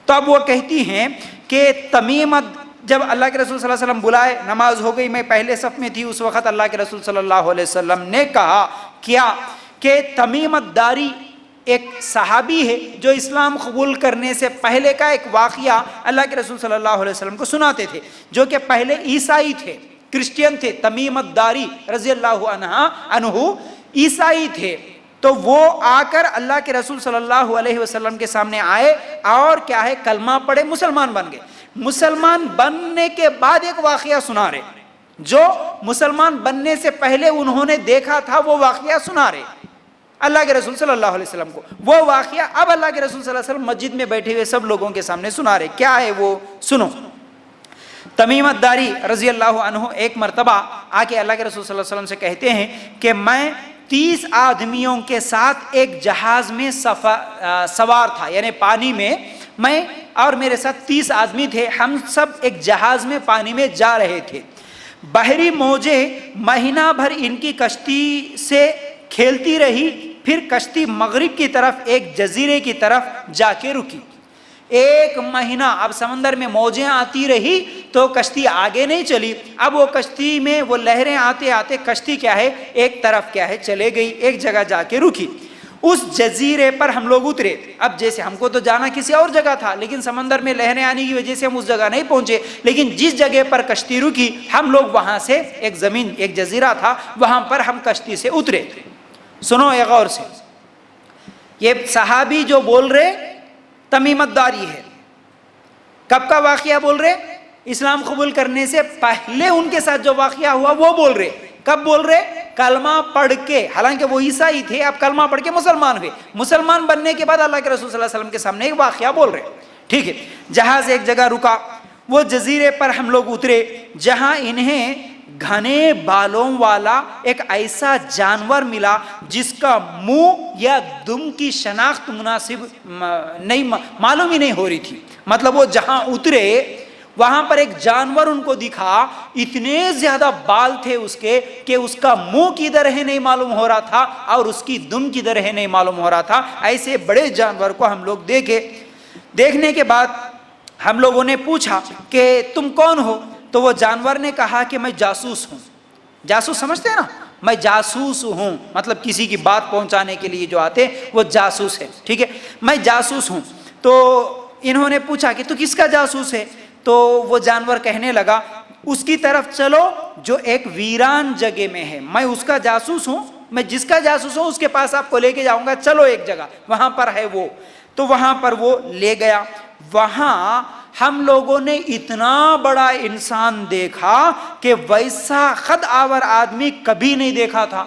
تو اب وہ کہتی ہیں کہ تمیمت، جب اللہ کے رسول صلی اللہ علیہ وسلم بلائے، نماز ہو گئی، میں پہلے صف میں تھی، اس وقت اللہ کے رسول صلی اللہ علیہ وسلم نے کہا کیا کہ تمیمت داری ایک صحابی ہے جو اسلام قبول کرنے سے پہلے کا ایک واقعہ اللہ کے رسول صلی اللہ علیہ وسلم کو سناتے تھے، جو کہ پہلے عیسائی تھے، کرسچین تھے، تمیم الداری رضی اللہ عنہ عیسائی تھے، تو وہ آ کر اللہ کے رسول صلی اللہ علیہ وسلم کے سامنے آئے اور کیا ہے کلمہ پڑھے، مسلمان بن گئے۔ مسلمان بننے کے بعد ایک واقعہ سنا رہے، جو مسلمان بننے سے پہلے انہوں نے دیکھا تھا وہ واقعہ سنا رہے اللہ کے رسول صلی اللہ علیہ وسلم کو۔ وہ واقعہ اب اللہ کے رسول صلی اللہ علیہ وسلم مسجد میں بیٹھے ہوئے سب لوگوں کے سامنے سنا رہے۔ کیا ہے وہ؟ سنو۔ تمیم الداری رضی اللہ عنہ ایک مرتبہ آ کے اللہ کے رسول صلی اللہ علیہ وسلم سے کہتے ہیں کہ میں 30 آدمیوں کے ساتھ ایک جہاز میں سوار تھا، یعنی پانی میں اور میرے ساتھ 30 آدمی تھے، ہم سب ایک جہاز میں پانی میں جا رہے تھے۔ بحری موجیں مہینہ بھر ان کی کشتی سے کھیلتی رہی، پھر کشتی مغرب کی طرف ایک جزیرے کی طرف جا کے رکی۔ ایک مہینہ اب سمندر میں موجیں آتی رہی تو کشتی آگے نہیں چلی، اب وہ کشتی میں وہ لہریں آتے آتے کشتی کیا ہے ایک طرف کیا ہے چلے گئی، ایک جگہ جا کے رکی۔ اس جزیرے پر ہم لوگ اترے۔ اب جیسے ہم کو تو جانا کسی اور جگہ تھا، لیکن سمندر میں لہریں آنے کی وجہ سے ہم اس جگہ نہیں پہنچے، لیکن جس جگہ پر کشتی رکی ہم لوگ وہاں سے ایک جزیرہ تھا، وہاں پر ہم کشتی سے اترے۔ سنو ایک غور سے، یہ صحابی جو بول رہے تمیم الداری ہے، کب کا واقعہ بول رہے؟ اسلام قبول کرنے سے پہلے ان کے ساتھ جو واقعہ ہوا وہ بول رہے۔ کب بول رہے؟ کلمہ پڑھ کے، حالانکہ وہ عیسائی تھے، اب کلمہ پڑھ کے مسلمان ہوئے۔ مسلمان بننے کے بعد اللہ کے رسول صلی اللہ علیہ وسلم کے سامنے ایک واقعہ بول رہے۔ ٹھیک ہے، جہاز ایک جگہ رکا، وہ جزیرے پر ہم لوگ اترے جہاں انہیں گھنے بالوں والا ایک ایسا جانور ملا جس کا منہ یا دم کی شناخت مناسب نہیں معلوم ہی نہیں ہو رہی تھی۔ مطلب وہ جہاں اترے وہاں پر ایک جانور ان کو دکھا، اتنے زیادہ بال تھے اس کے کہ اس کا منہ کدھر ہے نہیں معلوم ہو رہا تھا اور اس کی دم کدھر ہے نہیں معلوم ہو رہا تھا۔ ایسے بڑے جانور کو ہم لوگ دیکھے۔ دیکھنے کے بعد ہم لوگوں نے پوچھا کہ تم کون ہو؟ تو وہ جانور نے کہا کہ میں جاسوس ہوں۔ جاسوس سمجھتے ہیں نا؟ میں جاسوس ہوں، مطلب کسی کی بات پہنچانے کے لیے جو آتے وہ جاسوس ہے۔ ٹھیک ہے، میں جاسوس ہوں۔ تو انہوں نے پوچھا کہ تو کس کا جاسوس ہے؟ تو وہ جانور کہنے لگا اس کی طرف چلو جو ایک ویران جگہ میں ہے، میں اس کا جاسوس ہوں، میں جس کا جاسوس ہوں اس کے پاس آپ کو لے کے جاؤں گا، چلو ایک جگہ وہاں پر ہے وہ۔ تو وہاں پر وہ لے گیا۔ وہاں ہم لوگوں نے اتنا بڑا انسان دیکھا کہ ویسا خود آور آدمی کبھی نہیں دیکھا تھا۔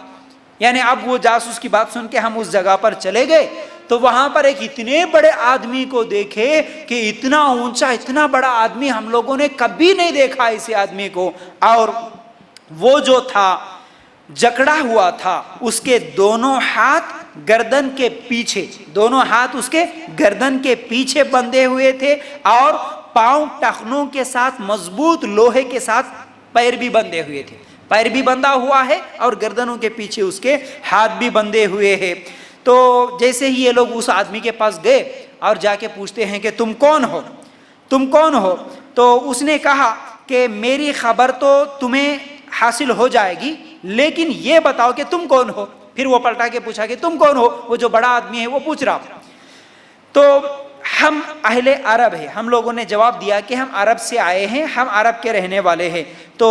یعنی اب وہ جاسوس کی بات سن کے ہم اس جگہ پر چلے گئے تو وہاں پر ایک اتنے بڑے آدمی کو دیکھے کہ اتنا اونچا اتنا بڑا آدمی ہم لوگوں نے کبھی نہیں دیکھا اسی آدمی کو۔ اور وہ جو تھا جکڑا ہوا تھا، اس کے دونوں ہاتھ گردن کے پیچھے، دونوں ہاتھ اس کے گردن کے پیچھے بندھے ہوئے تھے اور پاؤں ٹخنوں کے ساتھ مضبوط لوہے کے ساتھ پیر بھی بندھے ہوئے تھے۔ پیر بھی بندھا ہوا ہے اور گردنوں کے پیچھے اس کے ہاتھ بھی بندھے ہوئے ہیں۔ تو جیسے ہی یہ لوگ اس آدمی کے پاس گئے اور جا کے پوچھتے ہیں کہ تم کون ہو؟ تم کون ہو؟ تو اس نے کہا کہ میری خبر تو تمہیں حاصل ہو جائے گی، لیکن یہ بتاؤ کہ تم کون ہو؟ پھر وہ پلٹا کے پوچھا کہ تم کون ہو؟ وہ جو بڑا آدمی ہے وہ پوچھ رہا۔ تو ہم اہل عرب ہیں، ہم لوگوں نے جواب دیا کہ ہم عرب سے آئے ہیں، ہم عرب کے رہنے والے ہیں۔ تو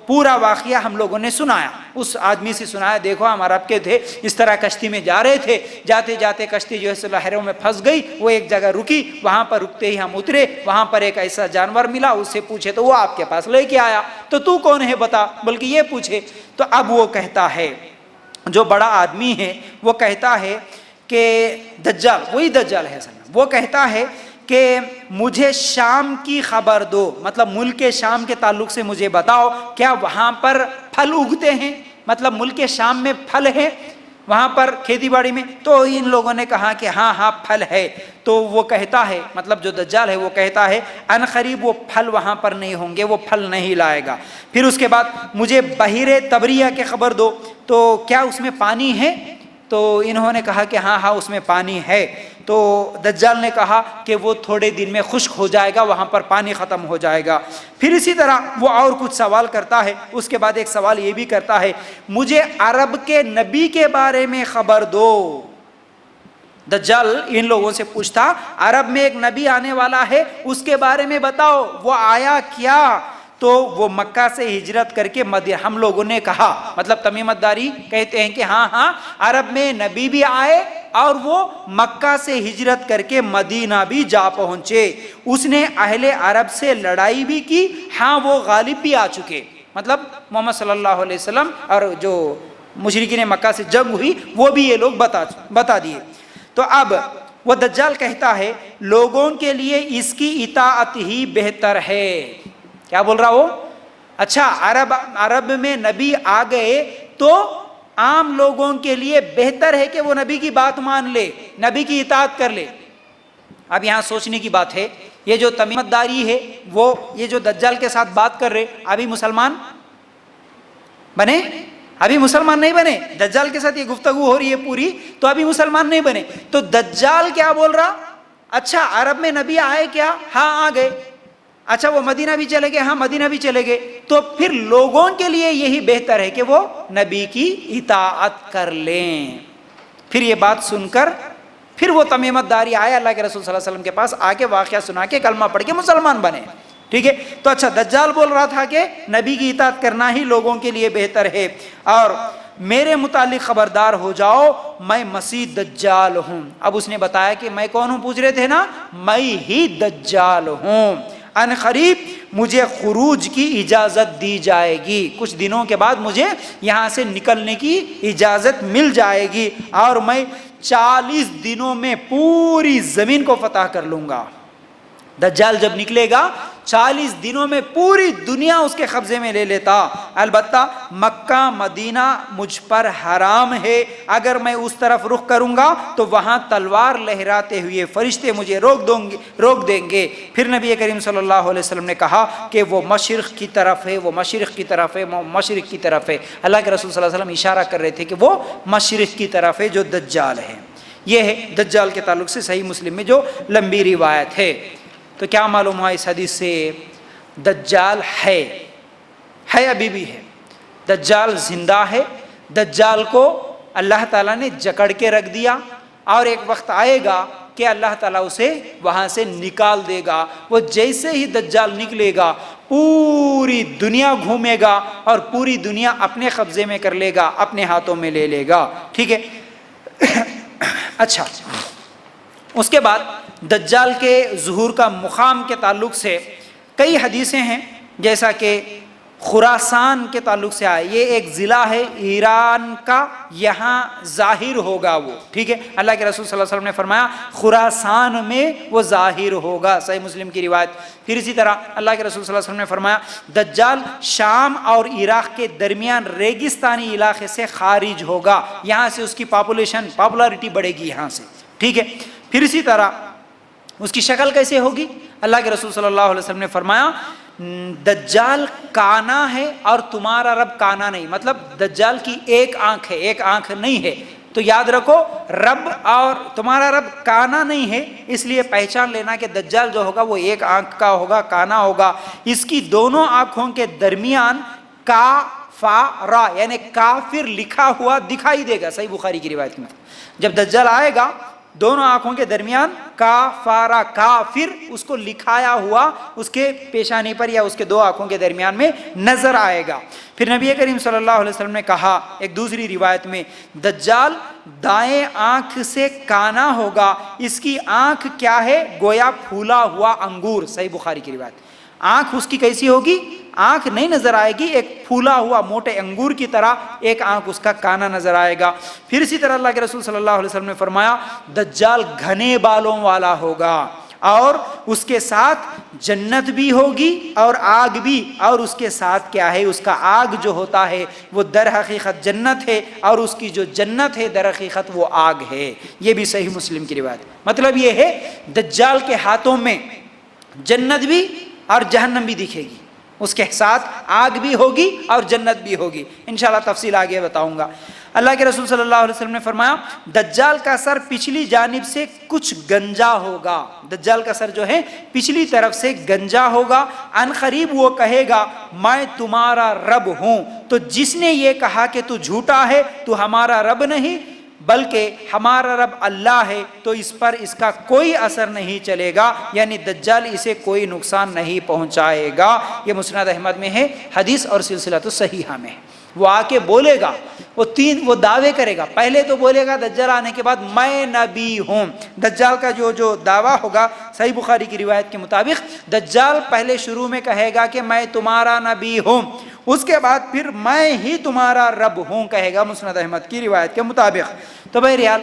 پورا واقعہ ہم لوگوں نے سنایا، اس آدمی سے سنایا، دیکھو ہم عرب کے تھے، اس طرح کشتی میں جا رہے تھے، جاتے جاتے کشتی جو ہے لہروں میں پھنس گئی، وہ ایک جگہ رکی، وہاں پر رکتے ہی ہم اترے، وہاں پر ایک ایسا جانور ملا، اس سے پوچھے تو وہ آپ کے پاس لے کے آیا، تو کون ہے بتا، بلکہ یہ پوچھے۔ تو اب وہ کہتا ہے، جو بڑا آدمی ہے وہ کہتا ہے کہ دجال، وہی دجال ہے اصل میں، وہ کہتا ہے کہ مجھے شام کی خبر دو، مطلب ملک شام کے تعلق سے مجھے بتاؤ، کیا وہاں پر پھل اگتے ہیں؟ مطلب ملک شام میں پھل ہے وہاں پر کھیتی باڑی میں؟ تو ان لوگوں نے کہا کہ ہاں ہاں پھل ہے۔ تو وہ کہتا ہے، مطلب جو دجال ہے وہ کہتا ہے ان قریب وہ پھل وہاں پر نہیں ہوں گے، وہ پھل نہیں لائے گا۔ پھر اس کے بعد مجھے بحیرہ تبریہ کی خبر دو، تو کیا اس میں پانی ہے؟ تو انہوں نے کہا کہ ہاں ہاں اس میں پانی ہے۔ تو دجال نے کہا کہ وہ تھوڑے دن میں خشک ہو جائے گا، وہاں پر پانی ختم ہو جائے گا۔ پھر اسی طرح وہ اور کچھ سوال کرتا ہے، اس کے بعد ایک سوال یہ بھی کرتا ہے مجھے عرب کے نبی کے بارے میں خبر دو۔ دجال ان لوگوں سے پوچھتا عرب میں ایک نبی آنے والا ہے، اس کے بارے میں بتاؤ، وہ آیا کیا؟ تو وہ مکہ سے ہجرت کر کے مدینہ، ہم لوگوں نے کہا، مطلب تمیمت داری کہتے ہیں کہ ہاں عرب میں نبی بھی آئے اور وہ مکہ سے ہجرت کر کے مدینہ بھی جا پہنچے، اس نے اہل عرب سے لڑائی بھی کی، ہاں وہ غالب بھی آ چکے، مطلب محمد صلی اللہ علیہ وسلم اور جو مشرکین مکہ سے جنگ ہوئی وہ بھی یہ لوگ بتا دیے۔ تو اب وہ دجال کہتا ہے لوگوں کے لیے اس کی اطاعت ہی بہتر ہے۔ کیا بول رہا وہ؟ اچھا عرب میں نبی آ گئے تو عام لوگوں کے لیے بہتر ہے کہ وہ نبی کی بات مان لے، نبی کی اطاعت کر لے۔ اب یہاں سوچنے کی بات ہے، یہ جو تمیمت داری ہے وہ یہ جو دجال کے ساتھ بات کر رہے ابھی مسلمان بنے؟ ابھی مسلمان نہیں بنے۔ دجال کے ساتھ یہ گفتگو ہو رہی ہے پوری، تو ابھی مسلمان نہیں بنے۔ تو دجال کیا بول رہا؟ اچھا عرب میں نبی آئے کیا؟ ہاں آ گئے۔ اچھا وہ مدینہ بھی چلے گئے؟ ہاں مدینہ بھی چلے گئے۔ تو پھر لوگوں کے لیے یہی بہتر ہے کہ وہ نبی کی اطاعت کر لیں۔ پھر یہ بات سن کر پھر وہ تمیمت داری آئے اللہ کے رسول صلی اللہ علیہ وسلم کے پاس، آ کے واقعہ سنا کے کلمہ پڑھ کے مسلمان بنے، ٹھیک ہے۔ تو اچھا دجال بول رہا تھا کہ نبی کی اطاعت کرنا ہی لوگوں کے لیے بہتر ہے، اور میرے متعلق خبردار ہو جاؤ، میں مسیح دجال ہوں۔ اب اس نے بتایا کہ میں کون ہوں، پوچھ رہے تھے نا، میں ہی دجال ہوں، ان قریب مجھے خروج کی اجازت دی جائے گی، کچھ دنوں کے بعد مجھے یہاں سے نکلنے کی اجازت مل جائے گی، اور میں 40 دنوں میں پوری زمین کو فتح کر لوں گا۔ دجال جب نکلے گا 40 دنوں میں پوری دنیا اس کے قبضے میں لے لیتا۔ البتہ مکہ مدینہ مجھ پر حرام ہے، اگر میں اس طرف رخ کروں گا تو وہاں تلوار لہراتے ہوئے فرشتے مجھے روک دیں گے۔ پھر نبی کریم صلی اللہ علیہ وسلم نے کہا کہ وہ مشرق کی طرف ہے، وہ مشرق کی طرف ہے، وہ مشرق کی طرف ہے۔ اللہ کے رسول صلی اللہ علیہ وسلم اشارہ کر رہے تھے کہ وہ مشرق کی طرف ہے جو دجال ہے۔ یہ ہے دجال کے تعلق سے صحیح مسلم میں جو لمبی روایت ہے۔ تو کیا معلوم ہوا اس حدیث سے؟ دجال ہے، ابھی بھی ہے، دجال زندہ ہے، دجال کو اللہ تعالیٰ نے جکڑ کے رکھ دیا، اور ایک وقت آئے گا کہ اللہ تعالیٰ اسے وہاں سے نکال دے گا۔ وہ جیسے ہی دجال نکلے گا پوری دنیا گھومے گا اور پوری دنیا اپنے قبضے میں کر لے گا، اپنے ہاتھوں میں لے لے گا، ٹھیک ہے۔ اچھا اس کے بعد دجال کے ظہور کا مقام کے تعلق سے کئی حدیثیں ہیں، جیسا کہ خراسان کے تعلق سے آئے، یہ ایک ضلع ہے ایران کا، یہاں ظاہر ہوگا وہ، ٹھیک ہے۔ اللہ کے رسول صلی اللہ علیہ وسلم نے فرمایا خراسان میں وہ ظاہر ہوگا، صحیح مسلم کی روایت۔ پھر اسی طرح اللہ کے رسول صلی اللہ علیہ وسلم نے فرمایا دجال شام اور عراق کے درمیان ریگستانی علاقے سے خارج ہوگا، یہاں سے اس کی پاپولیرٹی بڑھے گی یہاں سے، ٹھیک ہے۔ پھر اسی طرح اس کی شکل کیسے ہوگی؟ اللہ کے رسول صلی اللہ علیہ وسلم نے فرمایا دجال کانا ہے اور تمہارا رب کانا نہیں، مطلب دجال کی ایک آنکھ ہے، ایک آنکھ نہیں ہے۔ تو یاد رکھو رب اور تمہارا رب کانا نہیں ہے، اس لیے پہچان لینا کہ دجال جو ہوگا وہ ایک آنکھ کا ہوگا، کانا ہوگا۔ اس کی دونوں آنکھوں کے درمیان کافر یعنی کافر لکھا ہوا دکھائی دے گا، صحیح بخاری کی روایت میں جب دجال آئے گا دونوں آنکھوں کے درمیان کافارا کافر اس کو لکھایا ہوا اس کے پیشانی پر یا اس کے دو آنکھوں کے درمیان میں نظر آئے گا۔ پھر نبی کریم صلی اللہ علیہ وسلم نے کہا ایک دوسری روایت میں دجال دائیں آنکھ سے کانا ہوگا، اس کی آنکھ کیا ہے؟ گویا پھولا ہوا انگور، صحیح بخاری کی روایت۔ آنکھ اس کی کیسی ہوگی؟ آنکھ نہیں نظر آئے گی، ایک پھولا ہوا موٹے انگور کی طرح ایک آنکھ اس کا کانا نظر آئے گا۔ پھر اسی طرح اللہ کے رسول صلی اللہ علیہ وسلم نے فرمایا دجال گھنے بالوں والا ہوگا، اور اس کے ساتھ جنت بھی ہوگی اور آگ بھی، اور اس کے ساتھ کیا ہے؟ اس کا آگ جو ہوتا ہے وہ در حقیقت جنت ہے، اور اس کی جو جنت ہے در حقیقت وہ آگ ہے۔ یہ بھی صحیح مسلم کی روایت۔ مطلب یہ ہے دجال کے ہاتھوں میں جنت بھی اور جہنم بھی دکھے گی، اس کے ساتھ آگ بھی ہوگی اور جنت بھی ہوگی، انشاءاللہ تفصیل آگے بتاؤں گا۔ اللہ کے رسول صلی اللہ علیہ وسلم نے فرمایا دجال کا سر پچھلی جانب سے کچھ گنجا ہوگا، دجال کا سر جو ہے پچھلی طرف سے گنجا ہوگا، ان قریب وہ کہے گا میں تمہارا رب ہوں، تو جس نے یہ کہا کہ تو جھوٹا ہے، تو ہمارا رب نہیں، بلکہ ہمارا رب اللہ ہے تو اس پر اس کا کوئی اثر نہیں چلے گا، یعنی دجال اسے کوئی نقصان نہیں پہنچائے گا۔ یہ مسند احمد میں ہے حدیث اور سلسلۃ الصحیحہ میں۔ وہ آ کے بولے گا، وہ دعوے کرے گا، پہلے تو بولے گا دجال آنے کے بعد میں نبی ہوں۔ دجال کا جو دعویٰ ہوگا صحیح بخاری کی روایت کے مطابق، دجال پہلے شروع میں کہے گا کہ میں تمہارا نبی ہوں، اس کے بعد پھر میں ہی تمہارا رب ہوں کہے گا، مسند احمد کی روایت کے مطابق۔ تو بہرحال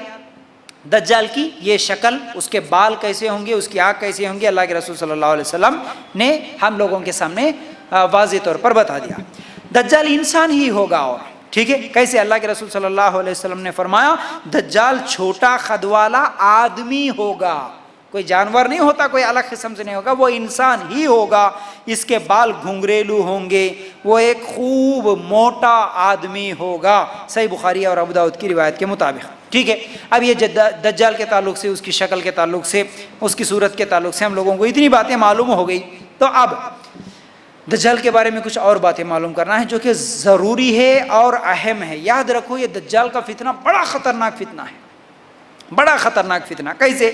دجال کی یہ شکل، اس کے بال کیسے ہوں گے، اس کی آنکھ کیسے ہوں گی، اللہ کے رسول صلی اللہ علیہ وسلم نے ہم لوگوں کے سامنے واضح طور پر بتا دیا۔ دجال انسان ہی ہوگا، اور ٹھیک ہے، کیسے؟ اللہ کے رسول صلی اللہ علیہ وسلم نے فرمایا دجال چھوٹا قد والا آدمی ہوگا، کوئی جانور نہیں ہوتا، کوئی الگ قسم سے نہیں ہوگا، وہ انسان ہی ہوگا، اس کے بال گھنگریلو ہوں گے، وہ ایک خوب موٹا آدمی ہوگا، صحیح بخاری اور ابو داؤد کی روایت کے مطابق۔ ٹھیک ہے، اب یہ دجال کے تعلق سے، اس کی شکل کے تعلق سے، اس کی صورت کے تعلق سے ہم لوگوں کو اتنی باتیں معلوم ہو گئی۔ تو اب دجال کے بارے میں کچھ اور باتیں معلوم کرنا ہے جو کہ ضروری ہے اور اہم ہے۔ یاد رکھو یہ دجال کا فتنہ بڑا خطرناک فتنہ ہے، بڑا خطرناک فتنہ۔ کیسے؟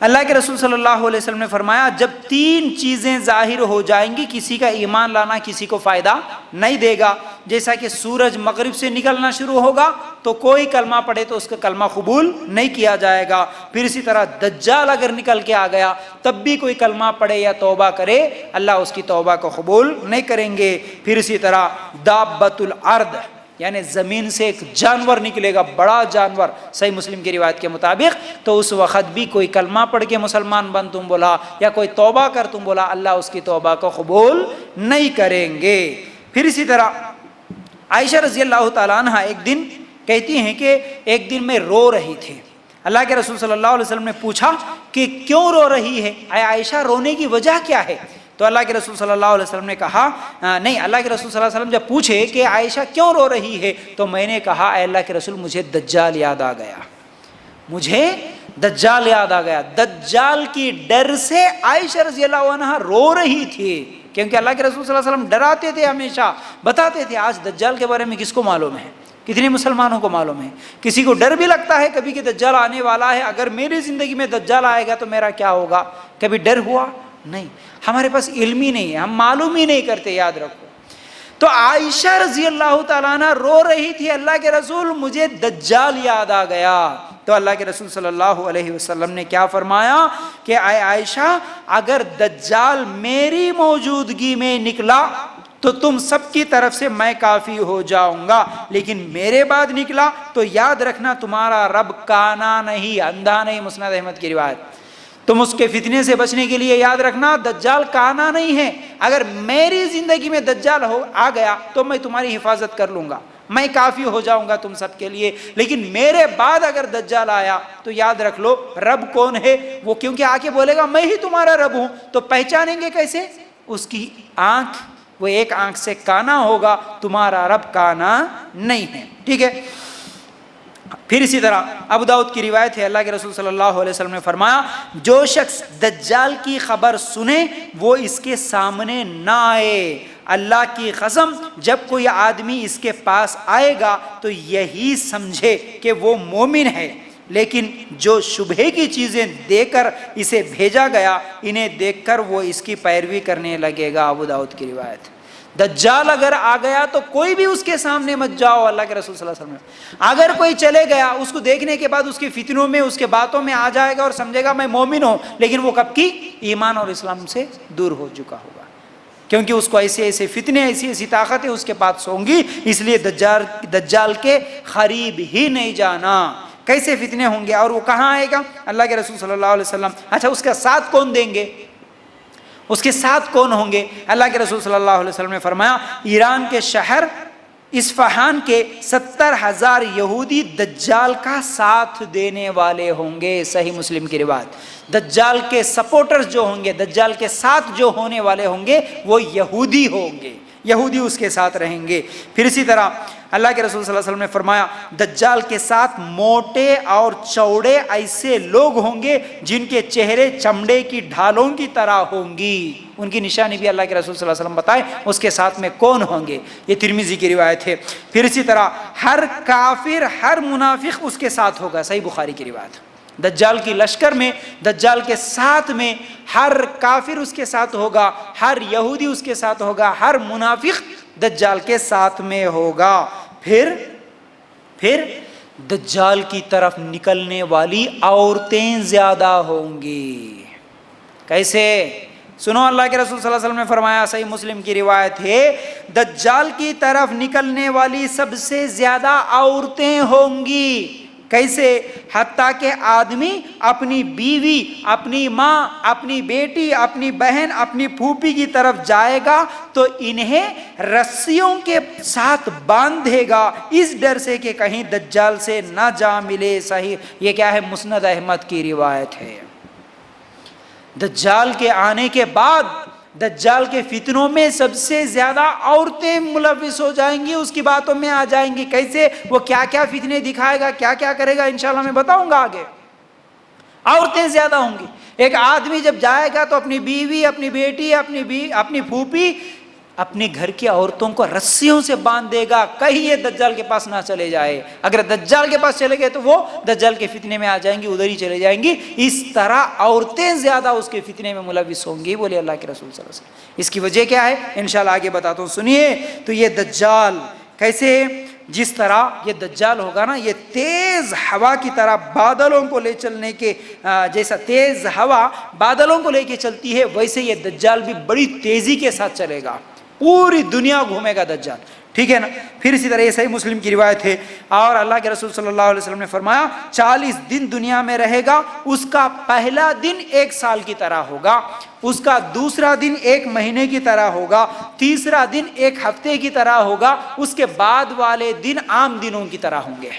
اللہ کے رسول صلی اللہ علیہ وسلم نے فرمایا جب 3 چیزیں ظاہر ہو جائیں گی کسی کا ایمان لانا کسی کو فائدہ نہیں دے گا۔ جیسا کہ سورج مغرب سے نکلنا شروع ہوگا تو کوئی کلمہ پڑھے تو اس کا کلمہ قبول نہیں کیا جائے گا، پھر اسی طرح دجال اگر نکل کے آ گیا تب بھی کوئی کلمہ پڑھے یا توبہ کرے اللہ اس کی توبہ کو قبول نہیں کریں گے۔ پھر اسی طرح دابۃ الارض، یعنی زمین سے ایک جانور نکلے گا، بڑا جانور، صحیح مسلم کی روایت کے مطابق، تو اس وقت بھی کوئی کلمہ پڑھ کے مسلمان بن تم بولا یا کوئی توبہ کر تم بولا اللہ اس کی توبہ کو قبول نہیں کریں گے۔ پھر اسی طرح عائشہ رضی اللہ تعالیٰ عنہ ایک دن کہتی ہیں کہ ایک دن میں رو رہی تھی، اللہ کے رسول صلی اللہ علیہ وسلم نے پوچھا کہ کیوں رو رہی ہے، اے عائشہ رونے کی وجہ کیا ہے؟ تو اللہ کے رسول صلی اللہ علیہ وسلم نے کہا نہیں، اللہ کے رسول صلی اللہ علیہ وسلم جب پوچھے کہ عائشہ کیوں رو رہی ہے تو میں نے کہا اے اللہ کے رسول مجھے دجال یاد آ گیا، مجھے دجال یاد آ گیا۔ دجال کی ڈر سے عائشہ رضی اللہ عنہ رو رہی تھی، کیونکہ اللہ کے رسول صلی اللہ علیہ وسلم ڈراتے تھے، ہمیشہ بتاتے تھے۔ آج دجال کے بارے میں کس کو معلوم ہے؟ کتنے مسلمانوں کو معلوم ہے؟ کسی کو ڈر بھی لگتا ہے کبھی کہ دجال آنے والا ہے، اگر میری زندگی میں دجال آئے گا تو میرا کیا ہوگا؟ کبھی ڈر ہوا؟ نہیں، ہمارے پاس علم ہی نہیں ہے، ہم معلوم ہی نہیں کرتے، یاد رکھو۔ تو عائشہ رضی اللہ تعالیٰ عنہ رو رہی تھی اللہ کے رسول مجھے دجال یاد آ گیا، تو اللہ کے رسول صلی اللہ علیہ وسلم نے کیا فرمایا کہ اے عائشہ اگر دجال میری موجودگی میں نکلا تو تم سب کی طرف سے میں کافی ہو جاؤں گا، لیکن میرے بعد نکلا تو یاد رکھنا تمہارا رب کانا نہیں، اندھا نہیں، مسند احمد کی روایت۔ تم اس کے فتنے سے بچنے کے لیے یاد رکھنا دجال کانا نہیں ہے، اگر میری زندگی میں دجال آ گیا تو میں تمہاری حفاظت کر لوں گا، میں کافی ہو جاؤں گا تم سب کے لیے، لیکن میرے بعد اگر دجال آیا تو یاد رکھ لو رب کون ہے وہ، کیونکہ آ کے بولے گا میں ہی تمہارا رب ہوں، تو پہچانیں گے کیسے؟ اس کی آنکھ، وہ ایک آنکھ سے کانا ہوگا، تمہارا رب کانا نہیں ہے۔ ٹھیک ہے، پھر اسی طرح ابو داؤد کی روایت ہے اللہ کے رسول صلی اللہ علیہ وسلم نے فرمایا جو شخص دجال کی خبر سنے وہ اس کے سامنے نہ آئے، اللہ کی قسم جب کوئی آدمی اس کے پاس آئے گا تو یہی سمجھے کہ وہ مومن ہے، لیکن جو شبہے کی چیزیں دے کر اسے بھیجا گیا انہیں دیکھ کر وہ اس کی پیروی کرنے لگے گا۔ ابو داؤد کی روایت۔ دجال اگر آ گیا تو کوئی بھی اس کے سامنے مت جاؤ، اللہ کے رسول صلی اللہ علیہ وسلم۔ اگر کوئی چلے گیا اس کو دیکھنے کے بعد اس کے فتنوں میں اس کے باتوں میں آ جائے گا اور سمجھے گا میں مومن ہوں، لیکن وہ کب کی ایمان اور اسلام سے دور ہو چکا ہوگا، کیونکہ اس کو ایسے ایسے فتنے، ایسی ایسی طاقتیں اس کے پاس ہوں گی، اس لیے دجال کے قریب ہی نہیں جانا۔ کیسے فتنے ہوں گے اور وہ کہاں آئے گا؟ اللہ کے رسول صلی اللہ علیہ وسلم۔ اچھا اس کا ساتھ کون دیں گے؟ اس کے ساتھ کون ہوں گے؟ اللہ کے رسول صلی اللہ علیہ وسلم نے فرمایا ایران کے شہر اصفہان کے 70,000 یہودی دجال کا ساتھ دینے والے ہوں گے، صحیح مسلم کی روایت۔ دجال کے سپورٹرز جو ہوں گے، دجال کے ساتھ جو ہونے والے ہوں گے وہ یہودی ہوں گے، یہودی اس کے ساتھ رہیں گے۔ پھر اسی طرح اللہ کے رسول صلی اللہ علیہ وسلم نے فرمایا دجال کے ساتھ موٹے اور چوڑے ایسے لوگ ہوں گے جن کے چہرے چمڑے کی ڈھالوں کی طرح ہوں گی. ان کی نشانی بھی اللہ کے رسول صلی اللہ علیہ وسلم بتائے اس کے ساتھ میں کون ہوں گے. یہ ترمذی کی روایت ہے. پھر اسی طرح ہر کافر ہر منافق اس کے ساتھ ہوگا، صحیح بخاری کی روایت. دجال کی لشکر میں، دجال کے ساتھ میں ہر کافر اس کے ساتھ ہوگا، ہر یہودی اس کے ساتھ ہوگا، ہر منافق دجال کے ساتھ میں ہوگا. پھر دجال کی طرف نکلنے والی عورتیں زیادہ ہوں گی. کیسے؟ سنو، اللہ کے رسول صلی اللہ علیہ وسلم نے فرمایا، صحیح مسلم کی روایت ہے، دجال کی طرف نکلنے والی سب سے زیادہ عورتیں ہوں گی. کیسے؟ حتیٰ کہ آدمی اپنی بیوی، اپنی ماں، اپنی بیٹی، اپنی بہن، اپنی پھوپھی کی طرف جائے گا تو انہیں رسیوں کے ساتھ باندھے گا اس ڈر سے کہ کہیں دجال سے نہ جا ملے. صحیح، یہ کیا ہے؟ مسند احمد کی روایت ہے. دجال کے آنے کے بعد دجال کے فتنوں میں سب سے زیادہ عورتیں ملوث ہو جائیں گی، اس کی باتوں میں آ جائیں گی. کیسے؟ وہ کیا کیا فتنے دکھائے گا، کیا کیا کرے گا، انشاءاللہ میں بتاؤں گا آگے. عورتیں زیادہ ہوں گی. ایک آدمی جب جائے گا تو اپنی بیوی، اپنی بیٹی، اپنی پھوپھی، اپنے گھر کی عورتوں کو رسیوں سے باندھ دے گا کہیں یہ دجال کے پاس نہ چلے جائے. اگر دجال کے پاس چلے گئے تو وہ دجال کے فتنے میں آ جائیں گی، ادھر ہی چلے جائیں گی. اس طرح عورتیں زیادہ اس کے فتنے میں ملوث ہوں گی، بولے اللہ کے رسول صلی اللہ علیہ وسلم. اس کی وجہ کیا ہے انشاءاللہ آگے بتاتا ہوں. سنیے تو یہ دجال کیسے، جس طرح یہ دجال ہوگا نا، یہ تیز ہوا کی طرح بادلوں کو لے چلنے کے جیسا تیز ہوا بادلوں کو لے کے چلتی ہے، ویسے یہ دجال بھی بڑی تیزی کے ساتھ چلے گا، پوری دنیا گھومے گا دجال. ٹھیک ہے نا. پھر اسی طرح یہ صحیح مسلم کی روایت ہے، اور اللہ کے رسول صلی اللہ علیہ وسلم نے فرمایا 40 دن دنیا میں رہے گا، اس کا پہلا دن 1 سال کی طرح ہوگا، اس کا دوسرا دن 1 مہینے کی طرح ہوگا، تیسرا دن 1 ہفتے کی طرح ہوگا، اس کے بعد والے دن عام دنوں کی طرح ہوں گے.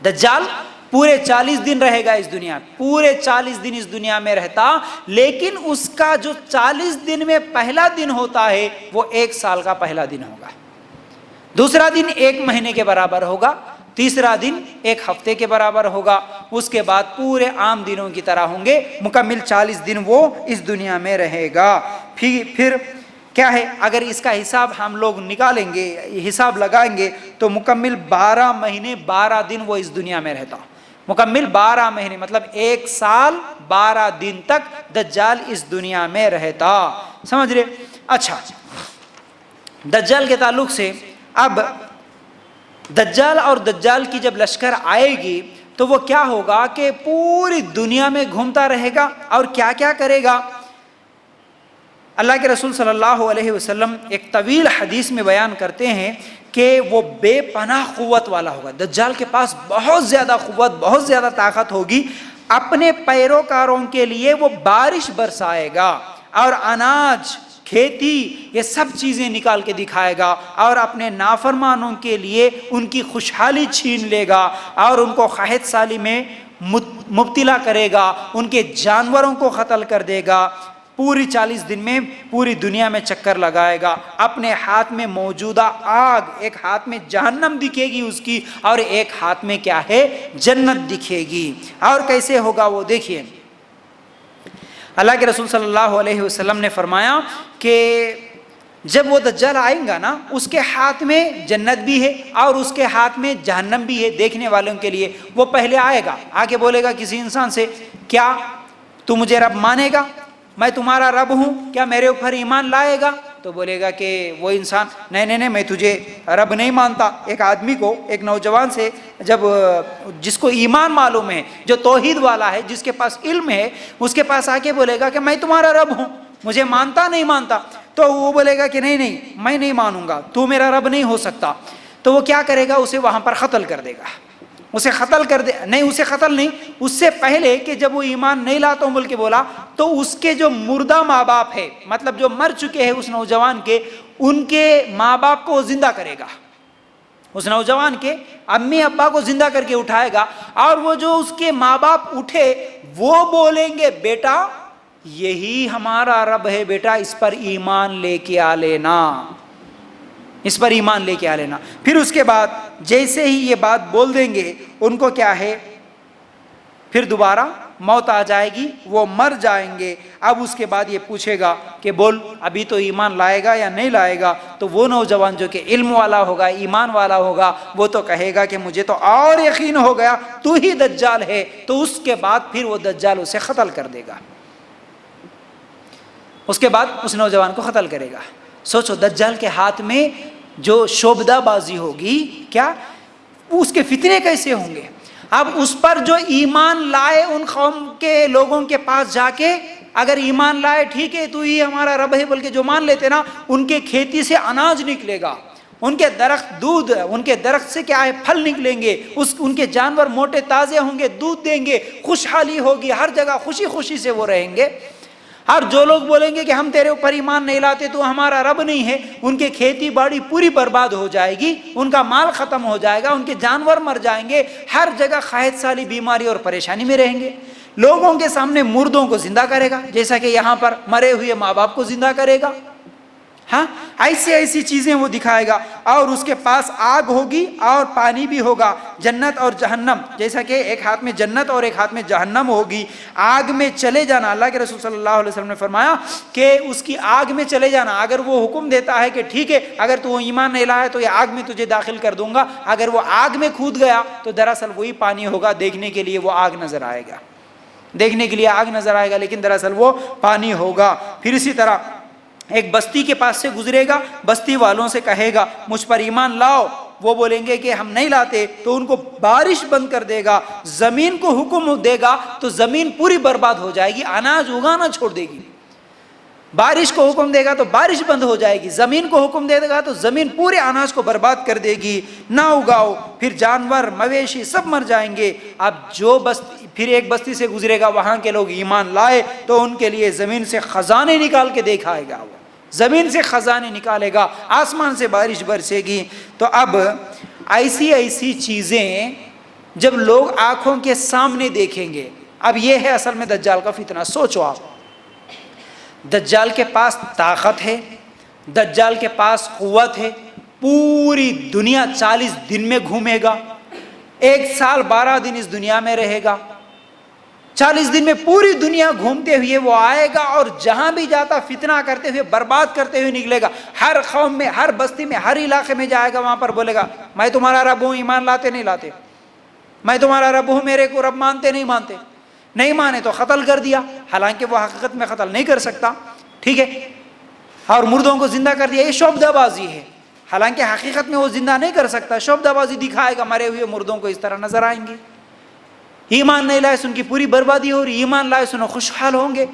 دجال پورے 40 دن رہے گا اس دنیا، پورے 40 دن اس دنیا میں رہتا، لیکن اس کا جو 40 دن میں پہلا دن ہوتا ہے وہ 1 سال کا پہلا دن ہوگا، دوسرا دن 1 مہینے کے برابر ہوگا، تیسرا دن 1 ہفتے کے برابر ہوگا، اس کے بعد پورے عام دنوں کی طرح ہوں گے. مکمل 40 دن وہ اس دنیا میں رہے گا. پھر کیا ہے، اگر اس کا حساب ہم لوگ نکالیں گے، حساب لگائیں گے تو مکمل 12 مہینے 12 دن وہ اس دنیا میں رہتا. مکمل 12 مہینے مطلب 1 سال 12 دن تک دجال اس دنیا میں رہتا. سمجھ رہے؟ اچھا، دجال کے تعلق سے اب دجال اور دجال کی جب لشکر آئے گی تو وہ کیا ہوگا کہ پوری دنیا میں گھومتا رہے گا اور کیا کیا کرے گا. اللہ کے رسول صلی اللہ علیہ وسلم ایک طویل حدیث میں بیان کرتے ہیں کہ وہ بے پناہ قوت والا ہوگا. دجال کے پاس بہت زیادہ قوت، بہت زیادہ طاقت ہوگی. اپنے پیروکاروں کے لیے وہ بارش برسائے گا اور اناج، کھیتی، یہ سب چیزیں نکال کے دکھائے گا، اور اپنے نافرمانوں کے لیے ان کی خوشحالی چھین لے گا اور ان کو قحط سالی میں مبتلا کرے گا، ان کے جانوروں کو قتل کر دے گا. پوری 40 دن میں پوری دنیا میں چکر لگائے گا. اپنے ہاتھ میں موجودہ آگ، ایک ہاتھ میں جہنم دکھے گی اس کی، اور ایک ہاتھ میں کیا ہے، جنت دکھے گی. اور کیسے ہوگا وہ دیکھیے. اللہ کے رسول صلی اللہ علیہ وسلم نے فرمایا کہ جب وہ دجال آئیں گا نا، اس کے ہاتھ میں جنت بھی ہے اور اس کے ہاتھ میں جہنم بھی ہے دیکھنے والوں کے لیے. وہ پہلے آئے گا، آگے بولے گا کسی انسان سے، کیا تو مجھے رب مانے گا؟ میں تمہارا رب ہوں، کیا میرے اوپر ایمان لائے گا؟ تو بولے گا کہ وہ انسان نہیں میں تجھے رب نہیں مانتا. ایک آدمی کو، ایک نوجوان سے جب جس کو ایمان معلوم ہے، جو توحید والا ہے، جس کے پاس علم ہے، اس کے پاس آ کے بولے گا کہ میں تمہارا رب ہوں، مجھے مانتا نہیں مانتا؟ تو وہ بولے گا کہ نہیں میں نہیں مانوں گا، تو میرا رب نہیں ہو سکتا. تو وہ کیا کرے گا، اسے وہاں پر قتل کر دے گا. اسے قتل کر دے، نہیں اسے قتل نہیں، اس سے پہلے کہ جب وہ ایمان نہیں لاتا ہوں بول کے بولا، تو اس کے جو مردہ ماں باپ ہے، مطلب جو مر چکے ہیں اس نوجوان کے، ان کے ماں باپ کو وہ زندہ کرے گا. اس نوجوان کے امی ابا کو زندہ کر کے اٹھائے گا، اور وہ جو اس کے ماں باپ اٹھے وہ بولیں گے بیٹا یہی ہمارا رب ہے، بیٹا اس پر ایمان لے کے آ لینا. اس پر ایمان لے کے آ لینا۔ پھر اس کے بعد جیسے ہی یہ بات بول دیں گے ان کو کیا ہے، پھر دوبارہ موت آ جائے گی، وہ مر جائیں گے۔ اب اس کے بعد یہ پوچھے گا کہ بول ابھی تو ایمان لائے گا یا نہیں لائے گا؟ تو وہ نوجوان جو کہ علم والا ہوگا، ایمان والا ہوگا، وہ تو کہے گا کہ مجھے تو اور یقین ہو گیا تو ہی دجال ہے۔ تو اس کے بعد پھر وہ دجال اسے قتل کر دے گا، اس کے بعد اس نوجوان کو قتل کرے گا۔ سوچو دجال کے ہاتھ میں جو شوبدہ بازی ہوگی، کیا اس کے فتنے کیسے ہوں گے۔ اب اس پر جو ایمان لائے ان قوم کے لوگوں کے پاس جا کے اگر ایمان لائے ٹھیک ہے تو ہی ہمارا رب ہے، بلکہ جو مان لیتے نا ان کے کھیتی سے اناج نکلے گا، ان کے درخت دودھ، ان کے درخت سے کیا ہے پھل نکلیں گے، ان کے جانور موٹے تازے ہوں گے، دودھ دیں گے، خوشحالی ہوگی، ہر جگہ خوشی خوشی سے وہ رہیں گے۔ اور جو لوگ بولیں گے کہ ہم تیرے اوپر ایمان نہیں لاتے تو ہمارا رب نہیں ہے، ان کے کھیتی باڑی پوری برباد ہو جائے گی، ان کا مال ختم ہو جائے گا، ان کے جانور مر جائیں گے، ہر جگہ قحط سالی بیماری اور پریشانی میں رہیں گے۔ لوگوں کے سامنے مردوں کو زندہ کرے گا، جیسا کہ یہاں پر مرے ہوئے ماں باپ کو زندہ کرے گا۔ ہاں ایسی چیزیں وہ دکھائے گا۔ اور اس کے پاس آگ ہوگی اور پانی بھی ہوگا، جنت اور جہنم، جیسا کہ ایک ہاتھ میں جنت اور ایک ہاتھ میں جہنم ہوگی۔ آگ میں چلے جانا، اللہ کے رسول صلی اللہ علیہ وسلم نے فرمایا کہ اس کی آگ میں چلے جانا، اگر وہ حکم دیتا ہے کہ ٹھیک ہے اگر تو ایمان نہیں لایا تو یہ آگ میں تجھے داخل کر دوں گا، اگر وہ آگ میں کود گیا تو دراصل وہی پانی ہوگا، دیکھنے کے لیے وہ آگ نظر آئے گا، دیکھنے کے لیے آگ نظر آئے گا لیکن دراصل وہ پانی ہوگا۔ پھر اسی طرح ایک بستی کے پاس سے گزرے گا، بستی والوں سے کہے گا مجھ پر ایمان لاؤ، وہ بولیں گے کہ ہم نہیں لاتے، تو ان کو بارش بند کر دے گا، زمین کو حکم دے گا تو زمین پوری برباد ہو جائے گی، اناج اگانا چھوڑ دے گی۔ بارش کو حکم دے گا تو بارش بند ہو جائے گی، زمین کو حکم دے گا تو زمین پورے اناج کو برباد کر دے گی، نہ اگاؤ، پھر جانور مویشی سب مر جائیں گے۔ اب جو بستی، پھر ایک بستی سے گزرے گا، وہاں کے لوگ ایمان لائے تو ان کے لیے زمین سے خزانے نکال کے دکھائے گا، وہ زمین سے خزانے نکالے گا، آسمان سے بارش برسے گی۔ تو اب ایسی چیزیں جب لوگ آنکھوں کے سامنے دیکھیں گے، اب یہ ہے اصل میں دجال کا فتنہ۔ سوچو آپ، دجال کے پاس طاقت ہے، دجال کے پاس قوت ہے، پوری دنیا 40 دن میں گھومے گا، 1 سال 12 دن اس دنیا میں رہے گا، 40 دن میں پوری دنیا گھومتے ہوئے وہ آئے گا اور جہاں بھی جاتا فتنہ کرتے ہوئے، برباد کرتے ہوئے نکلے گا، ہر قوم میں، ہر بستی میں، ہر علاقے میں جائے گا، وہاں پر بولے گا میں تمہارا رب ہوں، ایمان لاتے نہیں لاتے، میں تمہارا رب ہوں، میرے کو رب مانتے نہیں مانتے، نہیں مانے تو قتل کر دیا، حالانکہ وہ حقیقت میں قتل نہیں کر سکتا، ٹھیک ہے، اور مردوں کو زندہ کر دیا، یہ شوبدہ بازی ہے، حالانکہ حقیقت میں وہ زندہ نہیں کر سکتا، شوبدہ بازی دکھائے گا، مرے ہوئے مردوں کو اس طرح نظر آئیں گے۔ ایمان نہیں لائے ان کی پوری بربادی ہو رہی، ایمان لائے سن خوشحال ہوں گے۔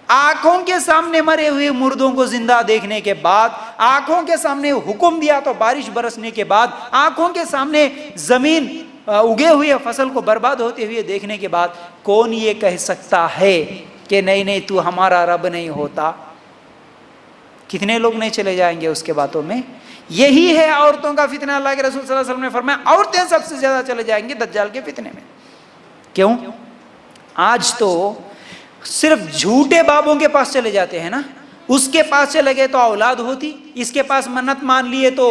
آنکھوں کے سامنے مرے ہوئے مردوں کو زندہ دیکھنے کے بعد، آنکھوں کے سامنے حکم دیا تو بارش برسنے کے بعد، آنکھوں کے سامنے زمین اگے ہوئے فصل کو برباد ہوتے ہوئے دیکھنے کے بعد، کون یہ کہہ سکتا ہے کہ نہیں تو ہمارا رب نہیں ہوتا؟ کتنے لوگ نہیں چلے جائیں گے اس کے باتوں میں؟ یہی ہے عورتوں کا فتنہ۔ اللہ کے رسول صلی اللہ علیہ وسلم نے فرمایا عورتیں سب سے زیادہ چلے جائیں گے دجال کے فتنے میں۔ کیوں؟ آج تو صرف جھوٹے بابوں کے پاس چلے جاتے ہیں نا، اس کے پاس چلے گئے تو اولاد ہوتی، اس کے پاس منت مان لیے تو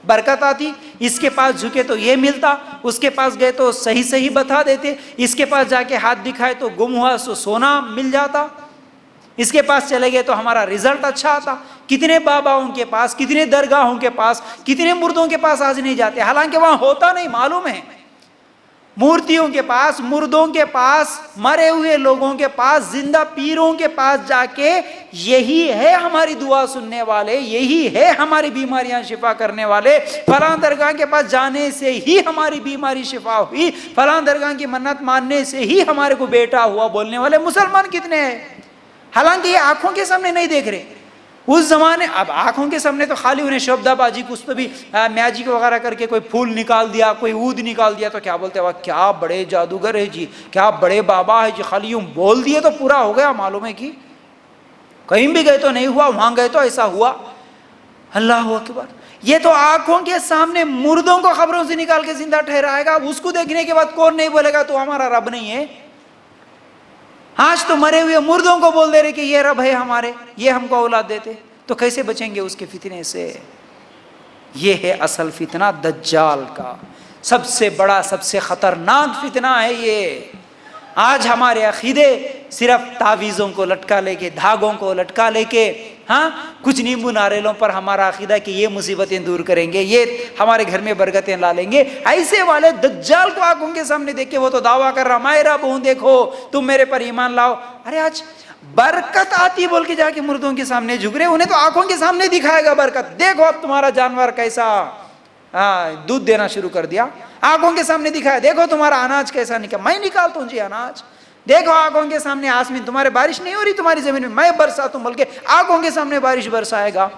برکت آتی، اس کے پاس جھکے تو یہ ملتا، اس کے پاس گئے تو صحیح بتا دیتے، اس کے پاس جا کے ہاتھ دکھائے تو گم ہوا سو سونا مل جاتا، اس کے پاس چلے گئے تو ہمارا رزلٹ اچھا آتا۔ کتنے باباؤں کے پاس، کتنے درگاہوں کے پاس، کتنے مردوں کے پاس آج نہیں جاتے، حالانکہ وہاں ہوتا نہیں، معلوم ہے، مورتیوں کے پاس، مردوں کے پاس، مرے ہوئے لوگوں کے پاس، زندہ پیروں کے پاس جا کے یہی ہے ہماری دعا سننے والے، یہی ہے ہماری بیماریاں شفا کرنے والے، فلاں درگاہ کے پاس جانے سے ہی ہماری بیماری شفا ہوئی، فلاں درگاہ کی منت ماننے سے ہی ہمارے کو بیٹا ہوا بولنے والے مسلمان کتنے ہیں، حالانکہ یہ آنکھوں کے سامنے نہیں دیکھ رہے۔ اس زمانے، اب آنکھوں کے سامنے تو خالی انہیں شوبدہ بازی، کچھ تو بھی میاجک وغیرہ کر کے کوئی پھول نکال دیا، کوئی عود نکال دیا تو کیا بولتے ہیں، کیا بڑے جادوگر ہے جی، کیا بڑے بابا ہے جی، خالی یوں بول دیے تو پورا ہو گیا، معلوم ہے کہ کہیں بھی گئے تو نہیں ہوا، وہاں گئے تو ایسا ہوا۔ اللہ اکبر! یہ تو آنکھوں کے سامنے مردوں کو قبروں سے نکال کے زندہ ٹھہرائے گا، اس کو دیکھنے کے بعد کون نہیں بولے گا تو ہمارا رب نہیں ہے؟ آج تو مرے ہوئے مردوں کو بول دے رہے کہ یہ رب ہے ہمارے، یہ ہم کو اولاد دیتے، تو کیسے بچیں گے اس کے فتنے سے؟ یہ ہے اصل فتنہ دجال کا، سب سے بڑا سب سے خطرناک فتنہ ہے یہ۔ آج ہمارے عقیدے صرف تعویذوں کو لٹکا لے کے، دھاگوں کو لٹکا لے کے، ہاں کچھ نیمبو ناریلوں پر ہمارا عقیدہ کہ یہ مصیبتیں دور کریں گے، یہ ہمارے گھر میں برکتیں لا لیں گے۔ ایسے والے دجال کو آنکھوں کے سامنے دیکھ کے وہ تو دعویٰ کر رہا میں رب ہوں، دیکھو تم میرے پر ایمان لاؤ۔ ارے آج برکت آتی بول کے جا کے مردوں کے سامنے جھک رہے، انہیں تو آنکھوں کے سامنے دکھائے گا برکت، دیکھو اب تمہارا جانور کیسا دودھ دینا شروع کر دیا، آنکھوں کے سامنے دکھایا، دیکھو تمہارا اناج کیسا نکلا، میں نکالتا ہوں جی اناج، دیکھو آنکھوں کے سامنے آسمان، تمہارے بارش نہیں ہو رہی تمہاری زمین میں برساتا ہوں، بلکہ آنکھوں کے سامنے بارش برسائے گا۔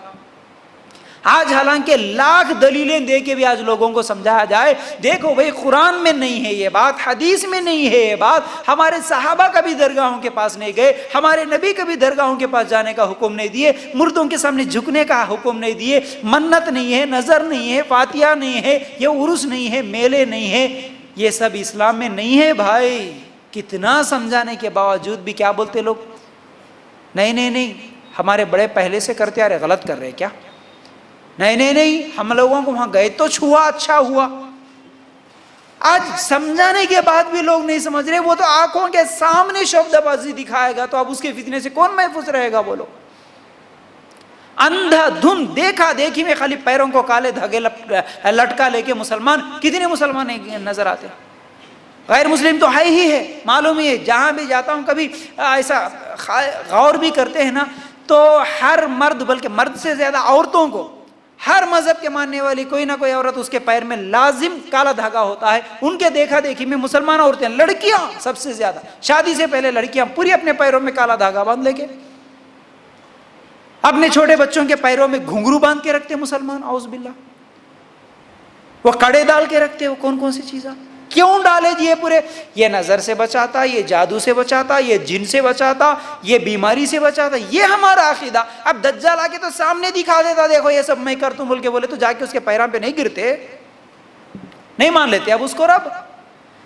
آج حالانکہ لاکھ دلیلیں دے کے بھی آج لوگوں کو سمجھایا جائے، دیکھو بھئی قرآن میں نہیں ہے یہ بات، حدیث میں نہیں ہے یہ بات، ہمارے صحابہ کبھی درگاہوں کے پاس نہیں گئے، ہمارے نبی کبھی درگاہوں کے پاس جانے کا حکم نہیں دیے، مردوں کے سامنے جھکنے کا حکم نہیں دیے، منت نہیں ہے، نظر نہیں ہے، فاتحہ نہیں ہے، یہ عرس نہیں ہے، میلے نہیں ہے، یہ سب اسلام میں نہیں ہے بھائی۔ کتنا سمجھانے کے باوجود بھی کیا بولتے لوگ؟ نہیں نہیں نہیں، ہمارے بڑے پہلے سے کرتے آ رہے، غلط کر رہے کیا؟ نہیں نہیں نہیں، ہم لوگوں کو وہاں گئے تو چھوا، اچھا ہوا۔ آج سمجھانے کے بعد بھی لوگ نہیں سمجھ رہے، وہ تو آنکھوں کے سامنے شعبدہ بازی دکھائے گا تو اب اس کے فتنے سے کون محفوظ رہے گا؟ بولو، اندھا دھن دیکھا دیکھی میں خالی پیروں کو کالے دھاگے لٹکا لے کے مسلمان، کتنے مسلمان نظر آتے ہیں؟ غیر مسلم تو ہے ہی ہے، معلوم ہی ہے، جہاں بھی جاتا ہوں کبھی ایسا غور بھی کرتے ہیں نا، تو ہر مرد، بلکہ مرد سے زیادہ عورتوں کو، ہر مذہب کے ماننے والی کوئی نہ کوئی عورت اس کے پیر میں لازم کالا دھاگا ہوتا ہے۔ ان کے دیکھا دیکھی میں مسلمان عورتیں، لڑکیاں سب سے زیادہ، شادی سے پہلے لڑکیاں پوری اپنے پیروں میں کالا دھاگا باندھ لے کے، اپنے چھوٹے بچوں کے پیروں میں گھنگرو باندھ کے رکھتے مسلمان، اعوذ باللہ، وہ کڑے ڈال کے رکھتے، وہ کون کون سی چیزیں کیوں ڈالے جی؟ یہ پورے، یہ نظر سے بچاتا، یہ جادو سے بچاتا، یہ جن سے بچاتا، یہ بیماری سے بچاتا، یہ ہمارا عقیدہ۔ اب دجال آ کے تو سامنے دکھا دیتا، دیکھو یہ سب میں کرتوں بول کے، بولے تو جا کے اس کے پیروں پہ نہیں گرتے، نہیں مان لیتے اب اس کو رب۔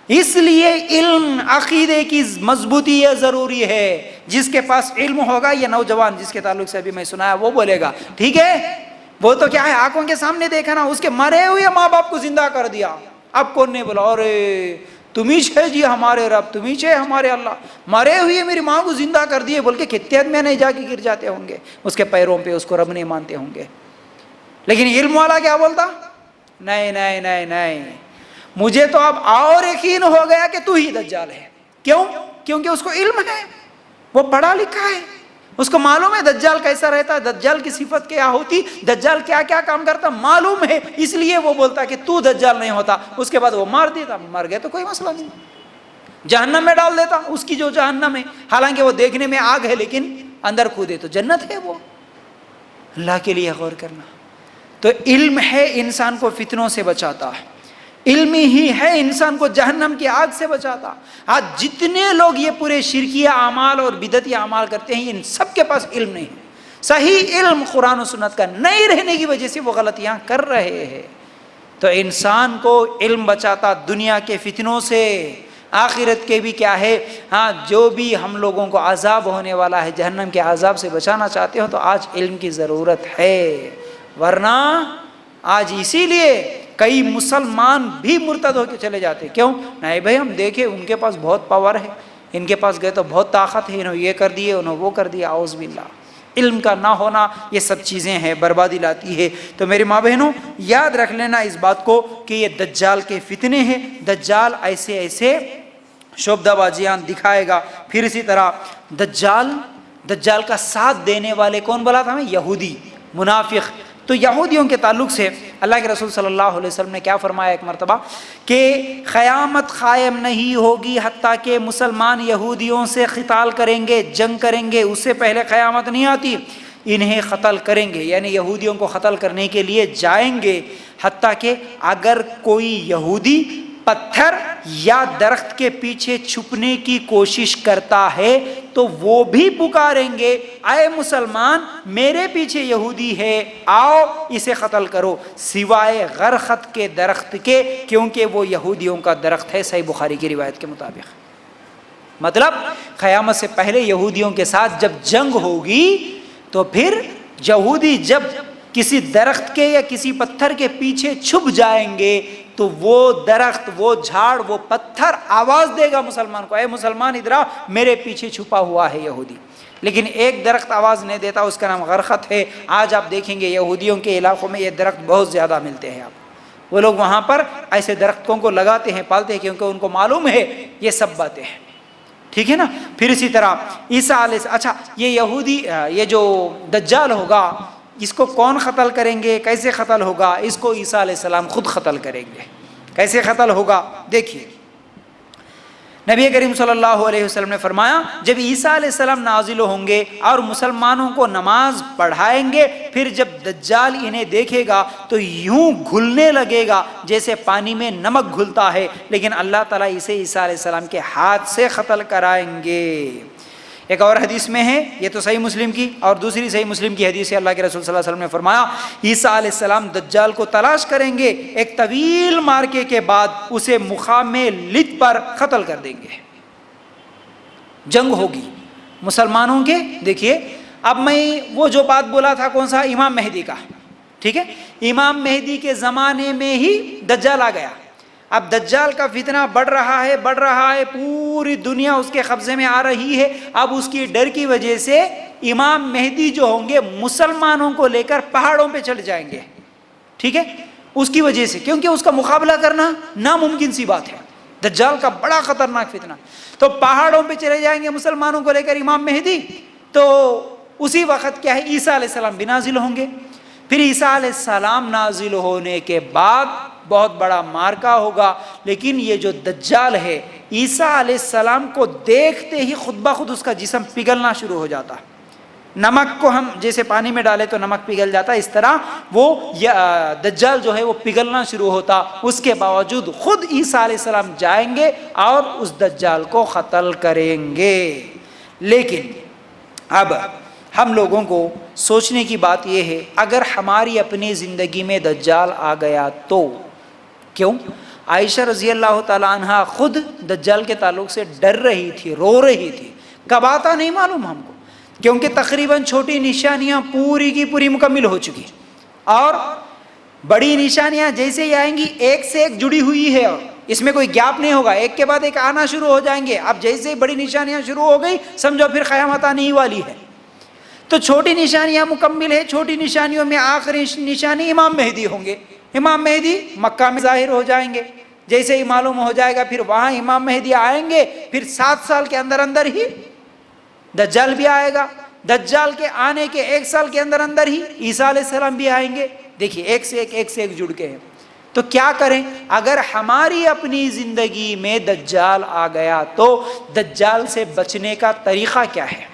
اس لیے علم، عقیدے کی مضبوطی یہ ضروری ہے۔ جس کے پاس علم ہوگا، یہ نوجوان جس کے تعلق سے ابھی میں سنایا وہ بولے گا، ٹھیک ہے، وہ تو کیا ہے، آنکھوں کے سامنے دیکھا نا، اس کے مرے ہوئے ماں باپ کو زندہ کر دیا۔ اب کون نے بولا ارے تمہیں چھے جی ہمارے رب، تمہیں چھے ہمارے اللہ، مرے ہوئے میری ماں کو زندہ کر دیے بول کے کتنے آدمی نہیں جا کے گر جاتے ہوں گے اس کے پیروں پہ، اس کو رب نہیں مانتے ہوں گے۔ لیکن علم والا کیا بولتا؟ نہیں نہیں نہیں نہیں، مجھے تو اب اور یقین ہو گیا کہ تو ہی دجال ہے۔ کیوں؟ کیونکہ اس کو علم ہے، وہ پڑھا لکھا ہے، اس کو معلوم ہے دجال کیسا رہتا ہے، دجال کی صفت کیا ہوتی، دجال کیا کیا کام کرتا معلوم ہے، اس لیے وہ بولتا کہ تو دجال نہیں ہوتا۔ اس کے بعد وہ مار دیتا، مر گئے تو کوئی مسئلہ نہیں، جہنم میں ڈال دیتا، اس کی جو جہنم ہے، حالانکہ وہ دیکھنے میں آگ ہے لیکن اندر کودے تو جنت ہے۔ وہ اللہ کے لیے غور کرنا۔ تو علم ہے انسان کو فتنوں سے بچاتا ہے، علم ہی ہے انسان کو جہنم کی آگ سے بچاتا۔ آج جتنے لوگ یہ پورے شرکیہ اعمال اور بدعتی اعمال کرتے ہیں، ان سب کے پاس علم نہیں ہے، صحیح علم قرآن و سنت کا نہیں رہنے کی وجہ سے وہ غلطیاں کر رہے ہیں۔ تو انسان کو علم بچاتا دنیا کے فتنوں سے، آخرت کے بھی کیا ہے، ہاں جو بھی ہم لوگوں کو عذاب ہونے والا ہے، جہنم کے عذاب سے بچانا چاہتے ہو تو آج علم کی ضرورت ہے، ورنہ آج اسی لیے کئی مسلمان بھی مرتد ہو کے چلے جاتے۔ کیوں؟ نہیں بھائی ہم دیکھے ان کے پاس بہت پاور ہے، ان کے پاس گئے تو بہت طاقت ہے، انہوں یہ کر دیے، انہوں وہ کر دیا، اعوذ باللہ۔ علم کا نہ ہونا یہ سب چیزیں ہیں، بربادی لاتی ہے۔ تو میری ماں بہنوں یاد رکھ لینا اس بات کو کہ یہ دجال کے فتنے ہیں، دجال ایسے ایسے شعبدہ بازیاں دکھائے گا۔ پھر اسی طرح دجال کا ساتھ دینے والے کون بولا تھا ہمیں؟ یہودی، منافق۔ تو یہودیوں کے تعلق سے اللہ کے رسول صلی اللہ علیہ وسلم نے کیا فرمایا ایک مرتبہ کہ قیامت قائم نہیں ہوگی حتیٰ کہ مسلمان یہودیوں سے قتال کریں گے، جنگ کریں گے، اس سے پہلے قیامت نہیں آتی، انہیں قتل کریں گے، یعنی یہودیوں کو قتل کرنے کے لیے جائیں گے، حتیٰ کہ اگر کوئی یہودی پتھر یا درخت کے پیچھے چھپنے کی کوشش کرتا ہے تو وہ بھی پکاریں گے اے مسلمان میرے پیچھے یہودی ہے، آؤ اسے قتل کرو، سوائے غرخت کے درخت کے، کیونکہ وہ یہودیوں کا درخت ہے، صحیح بخاری کی روایت کے مطابق۔ مطلب قیامت سے پہلے یہودیوں کے ساتھ جب جنگ ہوگی تو پھر یہودی جب کسی درخت کے یا کسی پتھر کے پیچھے چھپ جائیں گے تو وہ درخت، وہ جھاڑ، وہ پتھر آواز دے گا مسلمان کو، اے مسلمان ادھر آ، میرے پیچھے چھپا ہوا ہے یہودی۔ لیکن ایک درخت آواز نہیں دیتا، اس کا نام غرخت ہے۔ آج آپ دیکھیں گے یہودیوں کے علاقوں میں یہ درخت بہت زیادہ ملتے ہیں، آپ وہ لوگ وہاں پر ایسے درختوں کو لگاتے ہیں، پالتے ہیں، کیونکہ ان کو معلوم ہے یہ سب باتیں ہیں، ٹھیک ہے نا۔ پھر اسی طرح عیسیٰ علیہ السلام، اچھا یہ یہودی، یہ جو دجال ہوگا اس کو کون قتل کریں گے، کیسے قتل ہوگا؟ اس کو عیسیٰ علیہ السلام خود قتل کریں گے۔ کیسے قتل ہوگا دیکھیے، نبی کریم صلی اللہ علیہ وسلم نے فرمایا جب عیسیٰ علیہ السلام نازل ہوں گے اور مسلمانوں کو نماز پڑھائیں گے، پھر جب دجال انہیں دیکھے گا تو یوں گھلنے لگے گا جیسے پانی میں نمک گھلتا ہے، لیکن اللہ تعالیٰ اسے عیسیٰ علیہ السلام کے ہاتھ سے قتل کرائیں گے۔ ایک اور حدیث میں ہے، یہ تو صحیح مسلم کی، اور دوسری صحیح مسلم کی حدیث ہے، اللہ کے رسول صلی اللہ علیہ وسلم نے فرمایا عیسیٰ علیہ السلام دجال کو تلاش کریں گے، ایک طویل مارکے کے بعد اسے مقام لد پر قتل کر دیں گے۔ جنگ ہوگی مسلمانوں کے۔ دیکھیے اب میں وہ جو بات بولا تھا کون سا، امام مہدی کا، ٹھیک ہے، امام مہدی کے زمانے میں ہی دجال آ گیا۔ اب دجال کا فتنہ بڑھ رہا ہے، پوری دنیا اس کے قبضے میں آ رہی ہے۔ اب اس کی ڈر کی وجہ سے امام مہدی جو ہوں گے مسلمانوں کو لے کر پہاڑوں پہ چڑھ جائیں گے، ٹھیک ہے، اس کی وجہ سے، کیونکہ اس کا مقابلہ کرنا ناممکن سی بات ہے، دجال کا بڑا خطرناک فتنہ۔ تو پہاڑوں پہ چلے جائیں گے مسلمانوں کو لے کر امام مہدی، تو اسی وقت کیا ہے عیسیٰ علیہ السلام بھی نازل ہوں گے۔ پھر عیسیٰ علیہ السلام نازل ہونے کے بعد بہت بڑا مارکا ہوگا، لیکن یہ جو دجال ہے عیسیٰ علیہ السلام کو دیکھتے ہی خود بخود اس کا جسم پگھلنا شروع ہو جاتا۔ نمک کو ہم جیسے پانی میں ڈالے تو نمک پگھل جاتا، اس طرح وہ دجال جو ہے وہ پگھلنا شروع ہوتا۔ اس کے باوجود خود عیسیٰ علیہ السلام جائیں گے اور اس دجال کو قتل کریں گے۔ لیکن اب ہم لوگوں کو سوچنے کی بات یہ ہے، اگر ہماری اپنی زندگی میں دجال آ گیا تو کیوں؟ عائشہ رضی اللہ تعالیٰ عنہ خود دجال کے تعلق سے ڈر رہی تھی، رو رہی تھی، کب آتا نہیں معلوم ہم کو، کیونکہ تقریباً چھوٹی نشانیاں پوری کی پوری مکمل ہو چکی، اور بڑی نشانیاں جیسے ہی آئیں گی ایک سے ایک جڑی ہوئی ہے، اور اس میں کوئی گیپ نہیں ہوگا، ایک کے بعد ایک آنا شروع ہو جائیں گے۔ اب جیسے ہی بڑی نشانیاں شروع ہو گئی سمجھو پھر قیامت آنے ہی والی ہے۔ تو چھوٹی نشانیاں مکمل ہے، چھوٹی نشانیوں میں آخری نشانی امام مہدی ہوں گے۔ امام مہدی مکہ میں ظاہر ہو جائیں گے، جیسے ہی معلوم ہو جائے گا پھر وہاں امام مہدی آئیں گے، پھر 7 سال کے اندر اندر ہی دجال بھی آئے گا، دجال کے آنے کے 1 سال کے اندر اندر ہی عیسیٰ علیہ السلام بھی آئیں گے۔ دیکھیے ایک سے ایک جڑ کے ہیں۔ تو کیا کریں اگر ہماری اپنی زندگی میں دجال آ گیا تو دجال سے بچنے کا طریقہ کیا ہے؟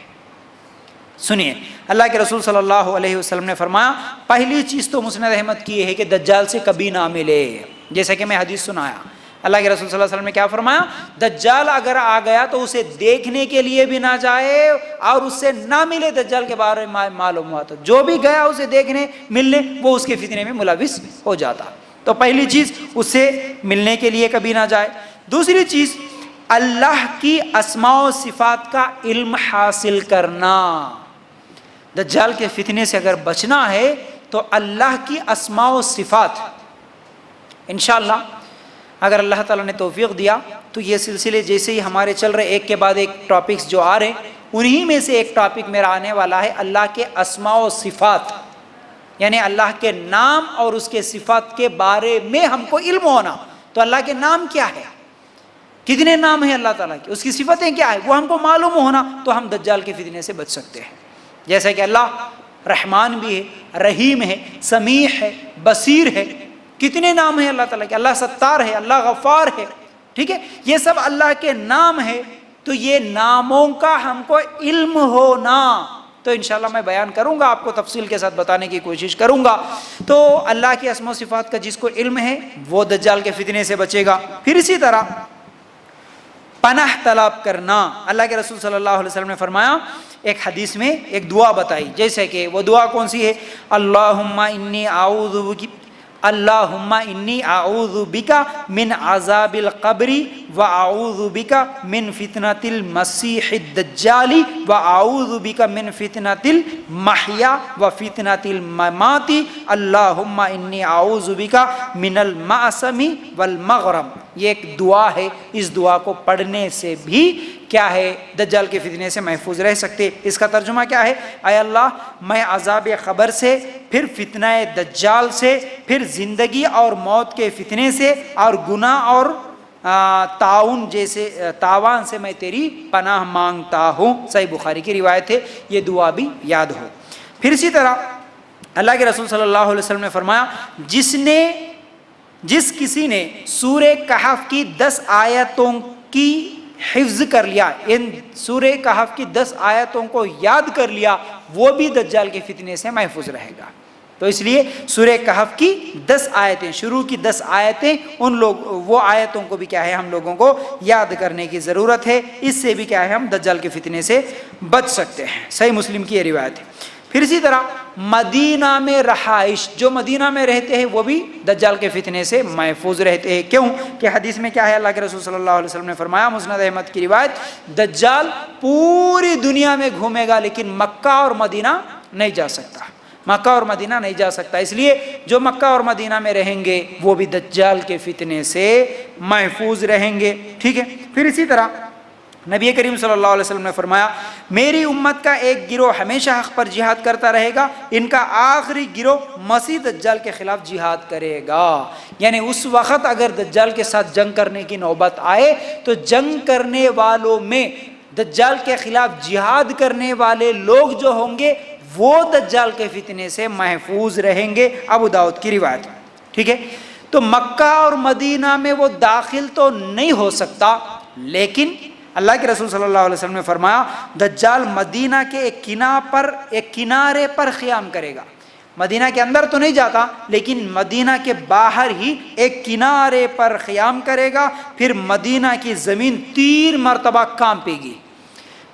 سنیے، اللہ کے رسول صلی اللہ علیہ وسلم نے فرمایا پہلی چیز تو مسند احمد کی یہ ہے کہ دجال سے کبھی نہ ملے، جیسا کہ میں حدیث سنایا۔ اللہ کے رسول صلی اللہ علیہ وسلم نے کیا فرمایا؟ دجال اگر آ گیا تو اسے دیکھنے کے لیے بھی نہ جائے اور اس سے نہ ملے۔ دجال کے بارے میں معلوم ہوا تو جو بھی گیا اسے دیکھنے ملنے وہ اس کے فتنے میں ملوث ہو جاتا۔ تو پہلی چیز اس سے ملنے کے لیے کبھی نہ جائے۔ دوسری چیز اللہ کی اسماء و صفات کا علم حاصل کرنا۔ دجال کے فتنے سے اگر بچنا ہے تو اللہ کی اسماء و صفات، انشاءاللہ اگر اللہ تعالیٰ نے توفیق دیا تو یہ سلسلے جیسے ہی ہمارے چل رہے ایک کے بعد ایک ٹاپکس جو آ رہے انہی میں سے ایک ٹاپک میرا آنے والا ہے اللہ کے اسماء و صفات، یعنی اللہ کے نام اور اس کے صفات کے بارے میں ہم کو علم ہونا۔ تو اللہ کے نام کیا ہے، کتنے نام ہیں اللہ تعالیٰ کے، اس کی صفتیں کیا ہے، وہ ہم کو معلوم ہونا تو ہم دجال کے فتنے سے بچ سکتے ہیں۔ جیسا کہ اللہ رحمان بھی ہے، رحیم ہے، سمیع ہے، بصیر ہے، کتنے نام ہیں اللہ تعالیٰ کے، اللہ ستار ہے، اللہ غفار ہے، ٹھیک ہے، یہ سب اللہ کے نام ہے۔ تو یہ ناموں کا ہم کو علم ہونا تو انشاءاللہ میں بیان کروں گا، آپ کو تفصیل کے ساتھ بتانے کی کوشش کروں گا۔ تو اللہ کی اسماء و صفات کا جس کو علم ہے وہ دجال کے فتنے سے بچے گا۔ پھر اسی طرح پناہ طلب کرنا، اللہ کے رسول صلی اللہ علیہ وسلم نے فرمایا، ایک حدیث میں ایک دعا بتائی، جیسے کہ وہ دعا کون سی ہے؟ اللہم انی اعوذ بک من عذاب القبر واعوذ بک من فتنة المسیح الدجال وأعوذ بک من فتنة المحیا وفتنة الممات اللہم انی اعوذ بک من المعصم والمغرم. یہ ایک دعا ہے، اس دعا کو پڑھنے سے بھی کیا ہے دجال کے فتنے سے محفوظ رہ سکتے. اس کا ترجمہ کیا ہے؟ اے اللہ میں عذاب قبر سے، پھر فتنہ دجال سے، پھر زندگی اور موت کے فتنے سے، اور گناہ اور تاوان سے میں تیری پناہ مانگتا ہوں. صحیح بخاری کی روایت ہے، یہ دعا بھی یاد ہو. پھر اسی طرح اللہ کے رسول صلی اللہ علیہ وسلم نے فرمایا جس کسی نے سورہ کہف کی 10 آیتوں کی حفظ کر لیا، ان سورہ کہف کی 10 آیتوں کو یاد کر لیا، وہ بھی دجال کے فتنے سے محفوظ رہے گا. تو اس لیے سورہ کہف کی 10 آیتیں، شروع کی 10 آیتیں، وہ آیتوں کو بھی کیا ہے ہم لوگوں کو یاد کرنے کی ضرورت ہے. اس سے بھی کیا ہے ہم دجال کے فتنے سے بچ سکتے ہیں. صحیح مسلم کی یہ روایت ہے. پھر اسی طرح مدینہ میں رہائش، جو مدینہ میں رہتے ہیں وہ بھی دجال کے فتنے سے محفوظ رہتے ہیں. کیوں کہ حدیث میں کیا ہے، اللہ کے رسول صلی اللہ علیہ وسلم نے فرمایا، مسند احمد کی روایت، دجال پوری دنیا میں گھومے گا لیکن مکہ اور مدینہ نہیں جا سکتا. مکہ اور مدینہ نہیں جا سکتا. اس لیے جو مکہ اور مدینہ میں رہیں گے وہ بھی دجال کے فتنے سے محفوظ رہیں گے. ٹھیک ہے. پھر اسی طرح نبی کریم صلی اللہ علیہ وسلم نے فرمایا، میری امت کا ایک گروہ ہمیشہ حق پر جہاد کرتا رہے گا، ان کا آخری گروہ مسیح دجال کے خلاف جہاد کرے گا. یعنی اس وقت اگر دجال کے ساتھ جنگ کرنے کی نوبت آئے تو جنگ کرنے والوں میں دجال کے خلاف جہاد کرنے والے لوگ جو ہوں گے وہ دجال کے فتنے سے محفوظ رہیں گے. ابو داؤد کی روایت. ٹھیک ہے. تو مکہ اور مدینہ میں وہ داخل تو نہیں ہو سکتا، لیکن اللہ کے رسول صلی اللہ علیہ وسلم نے فرمایا دجال مدینہ کے ایک کنارے پر قیام کرے گا. مدینہ کے اندر تو نہیں جاتا لیکن مدینہ کے باہر ہی ایک کنارے پر قیام کرے گا. پھر مدینہ کی زمین 3 مرتبہ کانپے گی.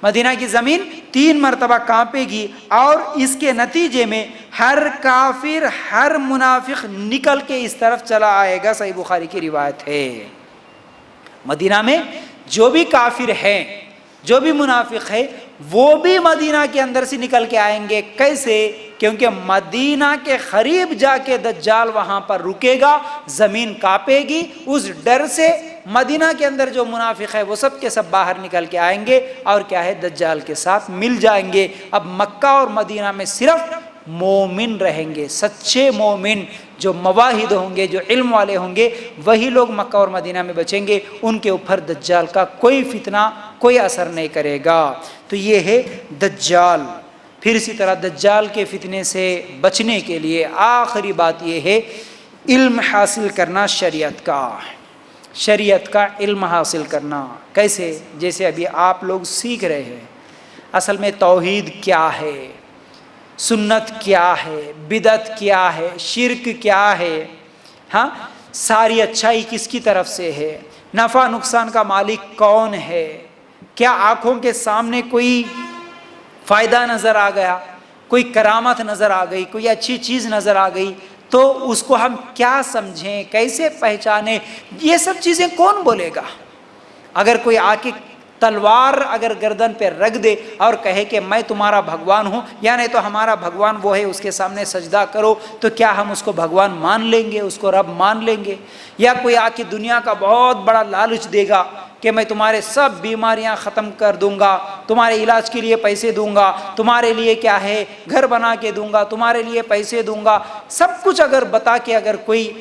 مدینہ کی زمین 3 مرتبہ کانپے گی اور اس کے نتیجے میں ہر کافر، ہر منافق نکل کے اس طرف چلا آئے گا. صحیح بخاری کی روایت ہے. مدینہ میں جو بھی کافر ہیں، جو بھی منافق ہے، وہ بھی مدینہ کے اندر سے نکل کے آئیں گے. کیسے؟ کیونکہ مدینہ کے قریب جا کے دجال وہاں پر رکے گا، زمین کانپے گی. اس ڈر سے مدینہ کے اندر جو منافق ہے وہ سب کے سب باہر نکل کے آئیں گے اور کیا ہے دجال کے ساتھ مل جائیں گے. اب مکہ اور مدینہ میں صرف مومن رہیں گے، سچے مومن جو مواحد ہوں گے، جو علم والے ہوں گے، وہی لوگ مکہ اور مدینہ میں بچیں گے. ان کے اوپر دجال کا کوئی فتنہ، کوئی اثر نہیں کرے گا. تو یہ ہے دجال. پھر اسی طرح دجال کے فتنے سے بچنے کے لیے آخری بات یہ ہے علم حاصل کرنا، شریعت کا علم حاصل کرنا. کیسے؟ جیسے ابھی آپ لوگ سیکھ رہے ہیں اصل میں توحید کیا ہے، سنت کیا ہے، بدعت کیا ہے، شرک کیا ہے، ہاں ساری اچھائی کس کی طرف سے ہے، نفع نقصان کا مالک کون ہے. کیا آنکھوں کے سامنے کوئی فائدہ نظر آ گیا، کوئی کرامت نظر آ گئی، کوئی اچھی چیز نظر آ گئی تو اس کو ہم کیا سمجھیں، کیسے پہچانیں؟ یہ سب چیزیں کون بولے گا؟ اگر کوئی آ کے تلوار اگر گردن پہ رکھ دے اور کہے کہ میں تمہارا بھگوان ہوں، یا نہیں تو ہمارا بھگوان وہ ہے، اس کے سامنے سجدہ کرو، تو کیا ہم اس کو بھگوان مان لیں گے، اس کو رب مان لیں گے؟ یا کوئی آ کے دنیا کا بہت بڑا لالچ دے گا کہ میں تمہارے سب بیماریاں ختم کر دوں گا، تمہارے علاج کے لیے پیسے دوں گا، تمہارے لیے کیا ہے گھر بنا کے دوں گا، تمہارے لیے پیسے دوں گا، سب کچھ اگر بتا کے اگر کوئی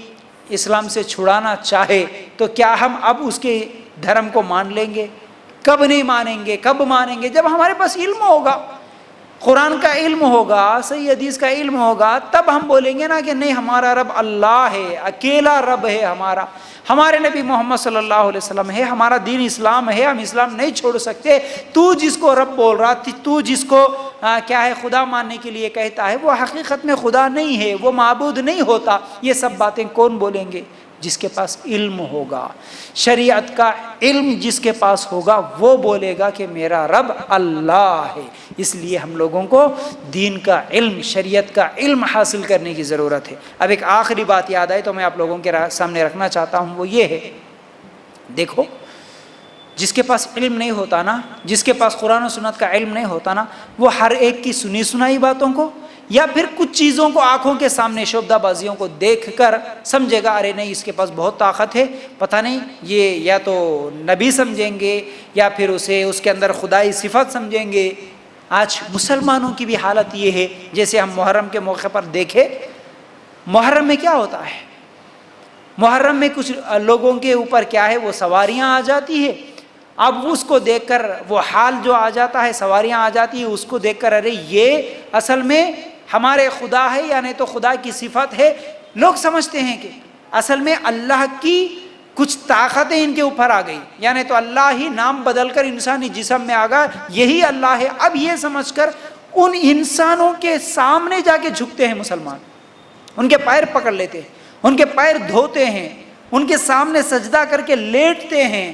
اسلام سے چھڑانا چاہے تو کیا ہم اب اس کے دھرم کو مان لیں گے؟ کب نہیں مانیں گے؟ کب مانیں گے؟ جب ہمارے پاس علم ہوگا، قرآن کا علم ہوگا، صحیح حدیث کا علم ہوگا، تب ہم بولیں گے نا کہ نہیں ہمارا رب اللہ ہے، اکیلا رب ہے ہمارا، ہمارے نبی محمد صلی اللہ علیہ وسلم ہے، ہمارا دین اسلام ہے، ہم اسلام نہیں چھوڑ سکتے. تو جس کو رب بول رہا تھی، تو جس کو کیا ہے خدا ماننے کے لیے کہتا ہے، وہ حقیقت میں خدا نہیں ہے، وہ معبود نہیں ہوتا. یہ سب باتیں کون بولیں گے؟ جس کے پاس علم ہوگا، شریعت کا علم جس کے پاس ہوگا وہ بولے گا کہ میرا رب اللہ ہے. اس لیے ہم لوگوں کو دین کا علم، شریعت کا علم حاصل کرنے کی ضرورت ہے. اب ایک آخری بات یاد آئی تو میں آپ لوگوں کے سامنے رکھنا چاہتا ہوں، وہ یہ ہے، دیکھو جس کے پاس علم نہیں ہوتا نا، جس کے پاس قرآن و سنت کا علم نہیں ہوتا نا، وہ ہر ایک کی سنی سنائی باتوں کو یا پھر کچھ چیزوں کو آنکھوں کے سامنے شعبدہ بازیوں کو دیکھ کر سمجھے گا ارے نہیں اس کے پاس بہت طاقت ہے، پتہ نہیں یہ یا تو نبی سمجھیں گے یا پھر اسے اس کے اندر خدائی صفت سمجھیں گے۔ آج مسلمانوں کی بھی حالت یہ ہے، جیسے ہم محرم کے موقع پر دیکھے، محرم میں کیا ہوتا ہے؟ محرم میں کچھ لوگوں کے اوپر کیا ہے، وہ سواریاں آ جاتی ہے۔ اب اس کو دیکھ کر وہ حال جو آ جاتا ہے، سواریاں آ جاتی ہیں، اس کو دیکھ کر ارے یہ اصل میں ہمارے خدا ہے یا نہیں تو خدا کی صفت ہے۔ لوگ سمجھتے ہیں کہ اصل میں اللہ کی کچھ طاقتیں ان کے اوپر آ گئی، یعنی تو اللہ ہی نام بدل کر انسانی جسم میں آ گیا، یہی اللہ ہے۔ اب یہ سمجھ کر ان انسانوں کے سامنے جا کے جھکتے ہیں مسلمان، ان کے پیر پکڑ لیتے ہیں، ان کے پیر دھوتے ہیں، ان کے سامنے سجدہ کر کے لیٹتے ہیں،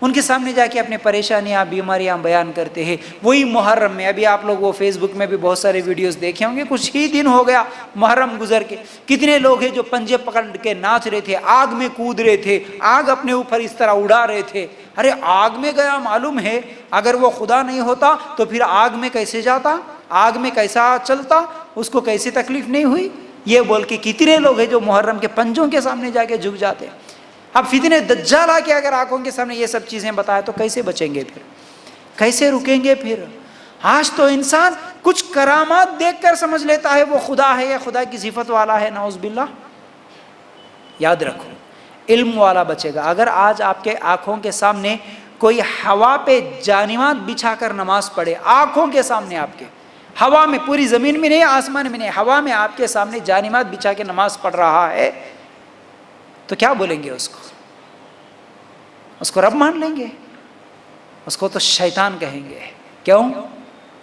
ان کے سامنے جا کے اپنے پریشانیاں بیماریاں بیان کرتے ہیں۔ وہی محرم میں ابھی آپ لوگ وہ فیس بک میں بھی بہت سارے ویڈیوز دیکھے ہوں گے، کچھ ہی دن ہو گیا محرم گزر کے، کتنے لوگ ہیں جو پنجے پکڑ کے ناچ رہے تھے، آگ میں کود رہے تھے، آگ اپنے اوپر اس طرح اڑا رہے تھے۔ ارے آگ میں گیا معلوم ہے، اگر وہ خدا نہیں ہوتا تو پھر آگ میں کیسے جاتا، آگ میں کیسا چلتا، اس کو کیسے تکلیف نہیں ہوئی، یہ بول کے کتنے لوگ ہیں جو محرم کے پنجوں کے سامنے جا کے جھک جاتے ہیں۔ اب فتنہ دجال آ کے اگر آنکھوں کے سامنے یہ سب چیزیں بتائے تو کیسے بچیں گے، پھر کیسے رکیں گے؟ پھر آج تو انسان کچھ کرامات دیکھ کر سمجھ لیتا ہے وہ خدا ہے یا خدا کی صفت والا ہے، نعوذ باللہ۔ یاد رکھو علم والا بچے گا۔ اگر آج آپ کے آنکھوں کے سامنے کوئی ہوا پہ جانمات بچھا کر نماز پڑھے، آنکھوں کے سامنے آپ کے، ہوا میں، پوری زمین میں نہیں، آسمان میں نہیں، ہوا میں آپ کے سامنے جانمات بچھا کے نماز پڑھ رہا ہے، تو کیا بولیں گے اس کو؟ اس کو رب مان لیں گے؟ اس کو تو شیطان کہیں گے۔ کیوں؟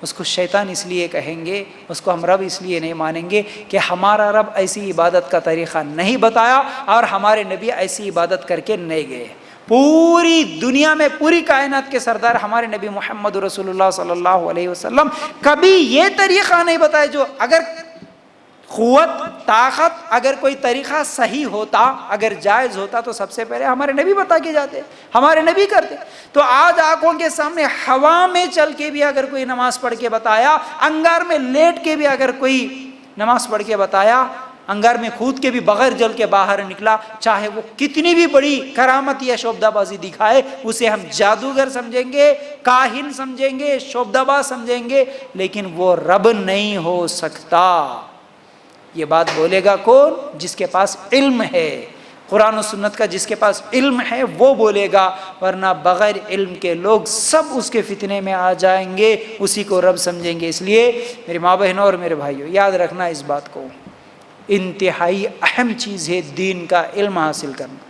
اس کو شیطان اس لیے کہیں گے، اس کو ہم رب اس لیے نہیں مانیں گے کہ ہمارا رب ایسی عبادت کا طریقہ نہیں بتایا اور ہمارے نبی ایسی عبادت کر کے نہیں گئے۔ پوری دنیا میں، پوری کائنات کے سردار ہمارے نبی محمد رسول اللہ صلی اللہ علیہ وسلم کبھی یہ طریقہ نہیں بتایا، جو اگر قوت، طاقت، اگر کوئی طریقہ صحیح ہوتا، اگر جائز ہوتا تو سب سے پہلے ہمارے نبی بتا کے جاتے، ہمارے نبی کرتے۔ تو آج آنکھوں کے سامنے ہوا میں چل کے بھی اگر کوئی نماز پڑھ کے بتایا، انگار میں لیٹ کے بھی اگر کوئی نماز پڑھ کے بتایا، انگار میں کود کے بھی بغیر جل کے باہر نکلا، چاہے وہ کتنی بھی بڑی کرامت یا شعبدہ بازی دکھائے، اسے ہم جادوگر سمجھیں گے، کاہن سمجھیں گے، شعبدہ باز سمجھیں گے، لیکن وہ رب نہیں ہو سکتا۔ یہ بات بولے گا کون؟ جس کے پاس علم ہے، قرآن و سنت کا جس کے پاس علم ہے وہ بولے گا، ورنہ بغیر علم کے لوگ سب اس کے فتنے میں آ جائیں گے، اسی کو رب سمجھیں گے۔ اس لیے میری ماں بہنوں اور میرے بھائیوں، یاد رکھنا اس بات کو، انتہائی اہم چیز ہے دین کا علم حاصل کرنا۔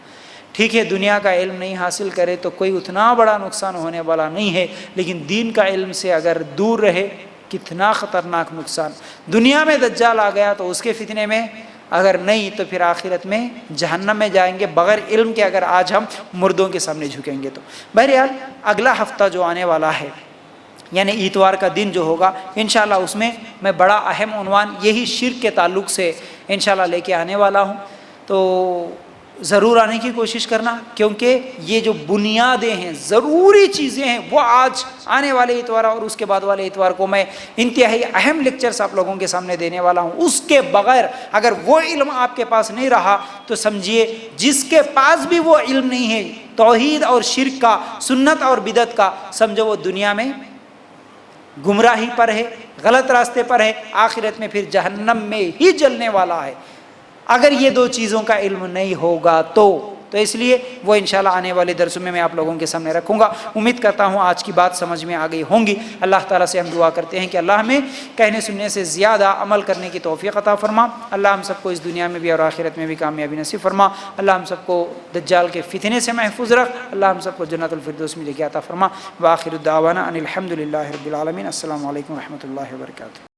ٹھیک ہے دنیا کا علم نہیں حاصل کرے تو کوئی اتنا بڑا نقصان ہونے والا نہیں ہے، لیکن دین کا علم سے اگر دور رہے کتنا خطرناک نقصان۔ دنیا میں دجال آ گیا تو اس کے فتنے میں اگر نہیں تو پھر آخرت میں جہنم میں جائیں گے بغیر علم کے، اگر آج ہم مردوں کے سامنے جھکیں گے تو۔ بہرحال اگلا ہفتہ جو آنے والا ہے، یعنی اتوار کا دن جو ہوگا انشاءاللہ، اس میں میں بڑا اہم عنوان یہی شرک کے تعلق سے انشاءاللہ لے کے آنے والا ہوں، تو ضرور آنے کی کوشش کرنا، کیونکہ یہ جو بنیادیں ہیں، ضروری چیزیں ہیں، وہ آج آنے والے اتوار اور اس کے بعد والے اتوار کو میں انتہائی اہم لیکچرز آپ لوگوں کے سامنے دینے والا ہوں۔ اس کے بغیر اگر وہ علم آپ کے پاس نہیں رہا تو سمجھیے جس کے پاس بھی وہ علم نہیں ہے توحید اور شرک کا، سنت اور بدعت کا، سمجھو وہ دنیا میں گمراہی پر ہے، غلط راستے پر ہے، آخرت میں پھر جہنم میں ہی جلنے والا ہے، اگر یہ دو چیزوں کا علم نہیں ہوگا تو اس لیے وہ انشاءاللہ آنے والے درسوں میں آپ لوگوں کے سامنے رکھوں گا۔ امید کرتا ہوں آج کی بات سمجھ میں آ گئی ہوں گی۔ اللہ تعالیٰ سے ہم دعا کرتے ہیں کہ اللہ ہمیں کہنے سننے سے زیادہ عمل کرنے کی توفیق عطا فرما۔ اللہ ہم سب کو اس دنیا میں بھی اور آخرت میں بھی کامیابی نصیب فرما۔ اللہ ہم سب کو دجال کے فتنے سے محفوظ رکھ۔ اللہ ہم سب کو جنت الفردوس میں جگہ عطا فرما۔ وآخر الدعوانا ان الحمد للہ رب العالمین۔ السلام علیکم و رحمۃ اللہ وبرکاتہ۔